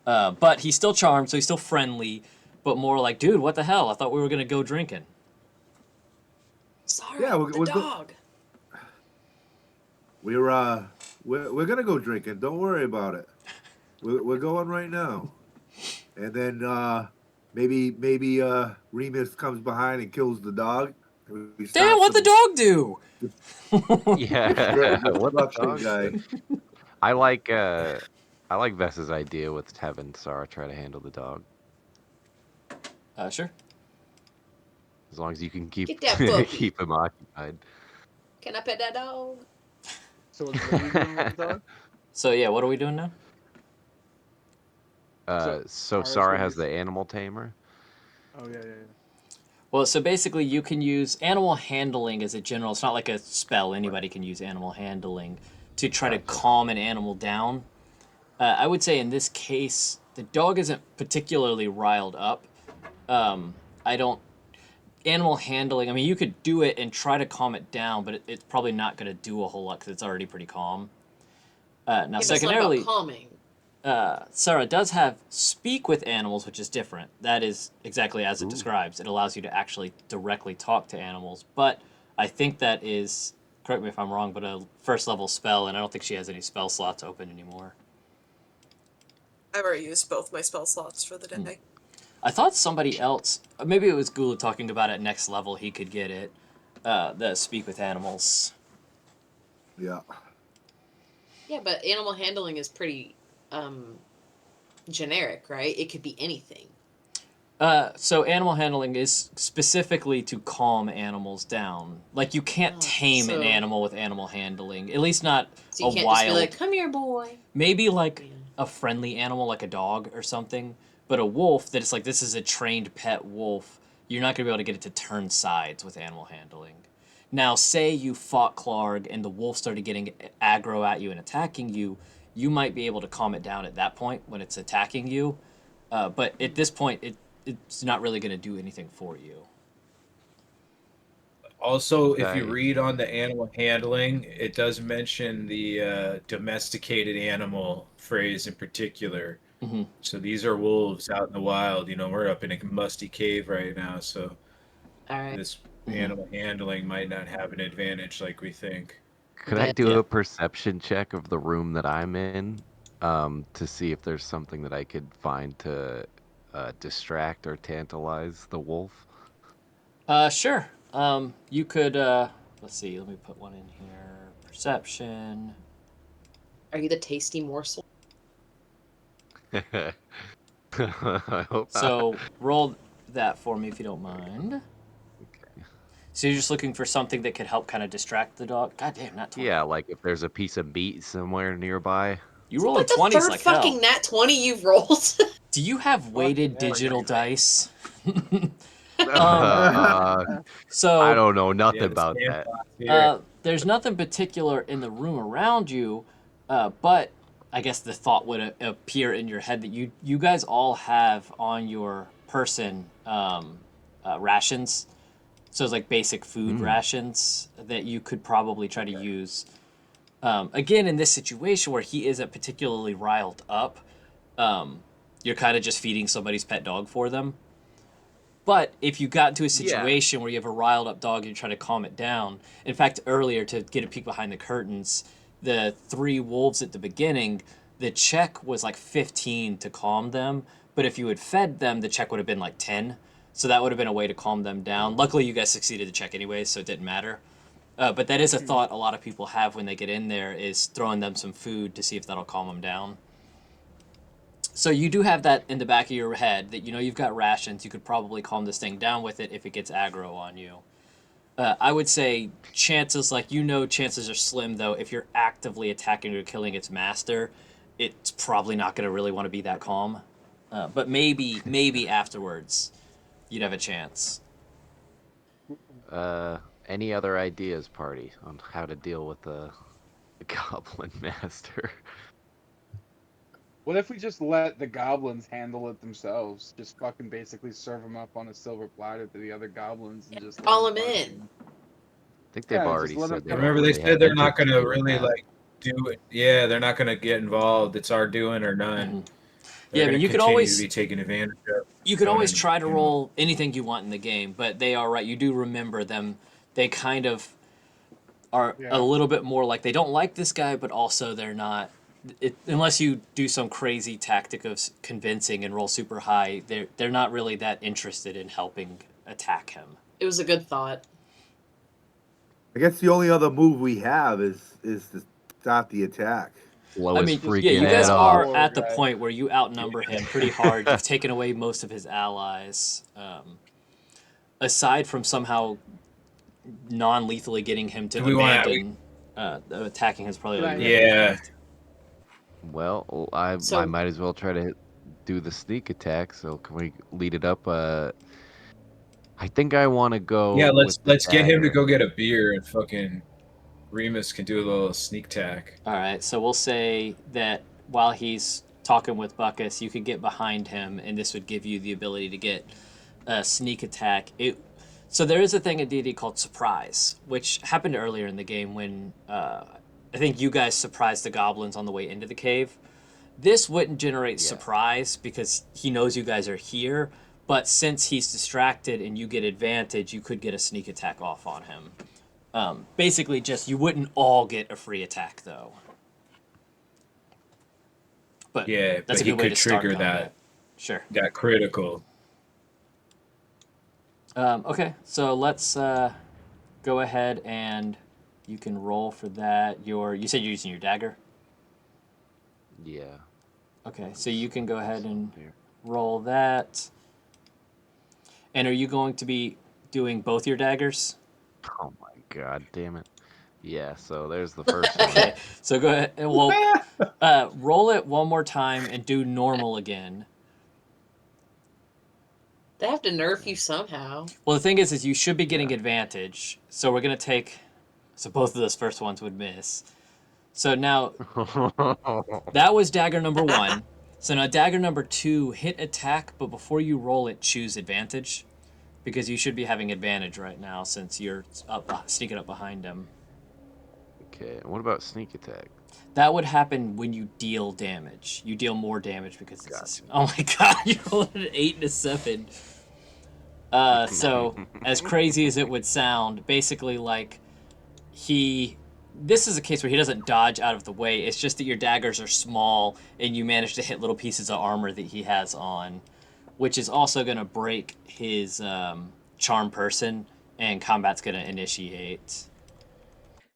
Speaker 1: But he's still charmed, so he's still friendly, but more like, dude, what the hell? I thought we were going to go drinking.
Speaker 5: Sorry,
Speaker 7: Yeah,
Speaker 5: the dog.
Speaker 7: We're gonna go drinking. Don't worry about it. We're going right now. And then maybe Reamus comes behind and kills the dog.
Speaker 1: Damn, what'd the dog do?
Speaker 8: Yeah. What the
Speaker 7: Destruction
Speaker 8: dog?
Speaker 7: guy.
Speaker 8: I like Vess's idea with having Sarra try to handle the dog.
Speaker 1: Sure.
Speaker 8: As long as you can keep
Speaker 5: Get that puppy.
Speaker 8: keep him occupied.
Speaker 5: Can I pet that dog?
Speaker 3: So what are you doing with the dog?
Speaker 1: So yeah, what are we doing now?
Speaker 8: So
Speaker 3: Sarra's
Speaker 8: Sarra
Speaker 3: gonna
Speaker 8: has
Speaker 3: use-
Speaker 8: the animal tamer.
Speaker 3: Oh yeah.
Speaker 1: Well, so basically you can use animal handling as a general. It's not like a spell. Anybody can use animal handling to try to calm an animal down. I would say in this case, the dog isn't particularly riled up. Animal handling, I mean, you could do it and try to calm it down, but it's probably not going to do a whole lot because it's already pretty calm. Now,
Speaker 5: Yeah,
Speaker 1: secondarily,
Speaker 5: but it's not about calming.
Speaker 1: Sarra does have speak with animals, which is different. That is exactly as it describes. It allows you to actually directly talk to animals. But I think that is, correct me if I'm wrong, but a first level spell, and I don't think she has any spell slots open anymore.
Speaker 4: I've already used both my spell slots for the day.
Speaker 1: I thought somebody else, maybe it was Gula talking about at next level he could get it, the speak with animals.
Speaker 7: Yeah.
Speaker 5: Yeah, but animal handling is pretty generic, right? It could be anything.
Speaker 1: So animal handling is specifically to calm animals down. Like you can't tame an animal with animal handling. At least not
Speaker 5: So you can't
Speaker 1: wild.
Speaker 5: just be like, come here, boy.
Speaker 1: Maybe like a friendly animal like a dog or something. But a wolf that it's like this is a trained pet wolf, you're not gonna be able to get it to turn sides with animal handling. Now, say you fought Clark and the wolf started getting aggro at you and attacking you, you might be able to calm it down at that point when it's attacking you. But at this point, it's not really going to do anything for you.
Speaker 2: Also, if you read on the animal handling, it does mention the domesticated animal phrase in particular.
Speaker 1: Mm-hmm.
Speaker 2: So these are wolves out in the wild. You know, we're up in a musty cave right now, so this animal handling might not have an advantage like we think.
Speaker 8: Could I do a perception check of the room that I'm in to see if there's something that I could find to distract or tantalize the wolf?
Speaker 1: Sure. You could, let's see, let me put one in here. Perception.
Speaker 5: Are you the tasty morsel?
Speaker 8: I hope
Speaker 1: so roll that for me if you don't mind.
Speaker 8: Okay.
Speaker 1: So you're just looking for something that could help kind of distract the dog? God damn, not 20.
Speaker 8: Yeah, like if there's a piece of meat somewhere nearby.
Speaker 1: You rolling 20s
Speaker 5: like hell.
Speaker 1: Like
Speaker 5: fucking nat 20 you've rolled.
Speaker 1: Do you have weighted digital dice? So
Speaker 8: I don't know nothing about that.
Speaker 1: There's nothing particular in the room around you, but I guess the thought would appear in your head that you guys all have on your person rations. So it's like basic food rations that you could probably try to use. Again, in this situation where he isn't particularly riled up, you're kind of just feeding somebody's pet dog for them. But if you got into a situation where you have a riled up dog and you're trying to calm it down, in fact, earlier to get a peek behind the curtains, the 3 wolves at the beginning, the check was like 15 to calm them. But if you had fed them, the check would have been like 10. So that would have been a way to calm them down. Luckily, you guys succeeded the check anyway, so it didn't matter. But that is a thought a lot of people have when they get in there, is throwing them some food to see if that'll calm them down. So you do have that in the back of your head that you know you've got rations. You could probably calm this thing down with it if it gets aggro on you. I would say chances chances are slim though. If you're actively attacking or killing its master, it's probably not going to really want to be that calm. But maybe afterwards, you'd have a chance.
Speaker 8: Any other ideas, party, on how to deal with the goblin master?
Speaker 3: What if we just let the goblins handle it themselves? Just fucking basically serve them up on a silver platter to the other goblins and just
Speaker 5: Call
Speaker 3: let
Speaker 5: them
Speaker 3: fucking-
Speaker 5: in.
Speaker 8: I think they've
Speaker 3: Yeah, just
Speaker 8: already
Speaker 3: let
Speaker 8: said
Speaker 3: them-
Speaker 8: they
Speaker 2: I
Speaker 8: don't
Speaker 2: remember they
Speaker 8: really
Speaker 2: said
Speaker 8: have
Speaker 2: they're not
Speaker 8: interest
Speaker 2: gonna
Speaker 8: in
Speaker 2: really
Speaker 8: that.
Speaker 2: like do it. Yeah, they're not gonna get involved. It's our doing or none.
Speaker 1: Mhm.
Speaker 2: They're
Speaker 1: Yeah,
Speaker 2: gonna
Speaker 1: but you could
Speaker 2: continue
Speaker 1: always
Speaker 2: to be taken advantage of.
Speaker 1: you could always
Speaker 2: Stoning,
Speaker 1: try to
Speaker 2: you know.
Speaker 1: roll anything you want in the game, but they are right. You do remember them. They kind of are a
Speaker 3: Yeah.
Speaker 1: little bit more like they don't like this guy, but also they're not. Unless you do some crazy tactic of convincing and roll super high, they're not really that interested in helping attack him.
Speaker 5: It was a good thought.
Speaker 7: I guess the only other move we have is to start the attack.
Speaker 8: Blow
Speaker 1: I
Speaker 8: his
Speaker 1: mean,
Speaker 8: freaking
Speaker 1: yeah, you guys
Speaker 8: head
Speaker 1: are
Speaker 8: off.
Speaker 1: at the
Speaker 3: Guy.
Speaker 1: point where you outnumber him pretty hard. You've taken away most of his allies. Aside from somehow non-lethally getting him to
Speaker 2: Do we wanna-
Speaker 1: abandon attacking his probably all
Speaker 3: Right.
Speaker 1: you have
Speaker 2: Yeah.
Speaker 1: left.
Speaker 8: Well, I
Speaker 5: So-
Speaker 8: might as well try to do the sneak attack. So can we lead it up? I think I want to go.
Speaker 2: Yeah,
Speaker 8: with the
Speaker 2: let's get him to
Speaker 8: dagger.
Speaker 2: go get a beer and fucking Reamus can do a little sneak attack.
Speaker 1: All right, so we'll say that while he's talking with Bucus, you could get behind him, and this would give you the ability to get a sneak attack. So there is a thing in D&D called surprise, which happened earlier in the game when I think you guys surprised the goblins on the way into the cave. This wouldn't generate surprise because he knows you guys are here, but since he's distracted and you get advantage, you could get a sneak attack off on him. Basically, just you wouldn't all get a free attack though. But
Speaker 2: Yeah,
Speaker 1: that's
Speaker 2: but
Speaker 1: a
Speaker 2: he
Speaker 1: good way
Speaker 2: could
Speaker 1: to start
Speaker 2: trigger
Speaker 1: combat.
Speaker 2: that
Speaker 1: Sure.
Speaker 2: that critical.
Speaker 1: Okay, so let's go ahead and you can roll for that. You said you're using your dagger?
Speaker 8: Yeah.
Speaker 1: Okay, so you can go ahead and
Speaker 8: Here.
Speaker 1: roll that. And are you going to be doing both your daggers?
Speaker 8: Oh my god, damn it. Yeah. So there's the first one.
Speaker 1: Okay, so go ahead and roll it one more time and do normal again.
Speaker 5: They have to nerf you somehow.
Speaker 1: Well, the thing is you should be getting advantage. So we're gonna take. So both of those first ones would miss. So now that was dagger number 1. So now dagger number 2, hit attack, but before you roll it, choose advantage, because you should be having advantage right now since you're sneaking up behind him.
Speaker 8: Okay. What about sneak attack?
Speaker 1: That would happen when you deal damage. You deal more damage because it's
Speaker 8: Gotcha.
Speaker 1: oh my god, you rolled an 8 and a 7. So as crazy as it would sound, basically like this is a case where he doesn't dodge out of the way. It's just that your daggers are small and you manage to hit little pieces of armor that he has on, which is also going to break his charm person, and combat's going to initiate.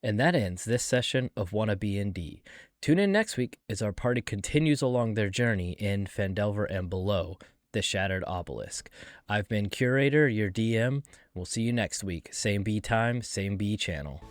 Speaker 1: And that ends this session of WannaB&D. Tune in next week as our party continues along their journey in Phandelver and below the Shattered Obelisk. I've been Curator, your DM. We'll see you next week. Same B time, same B channel.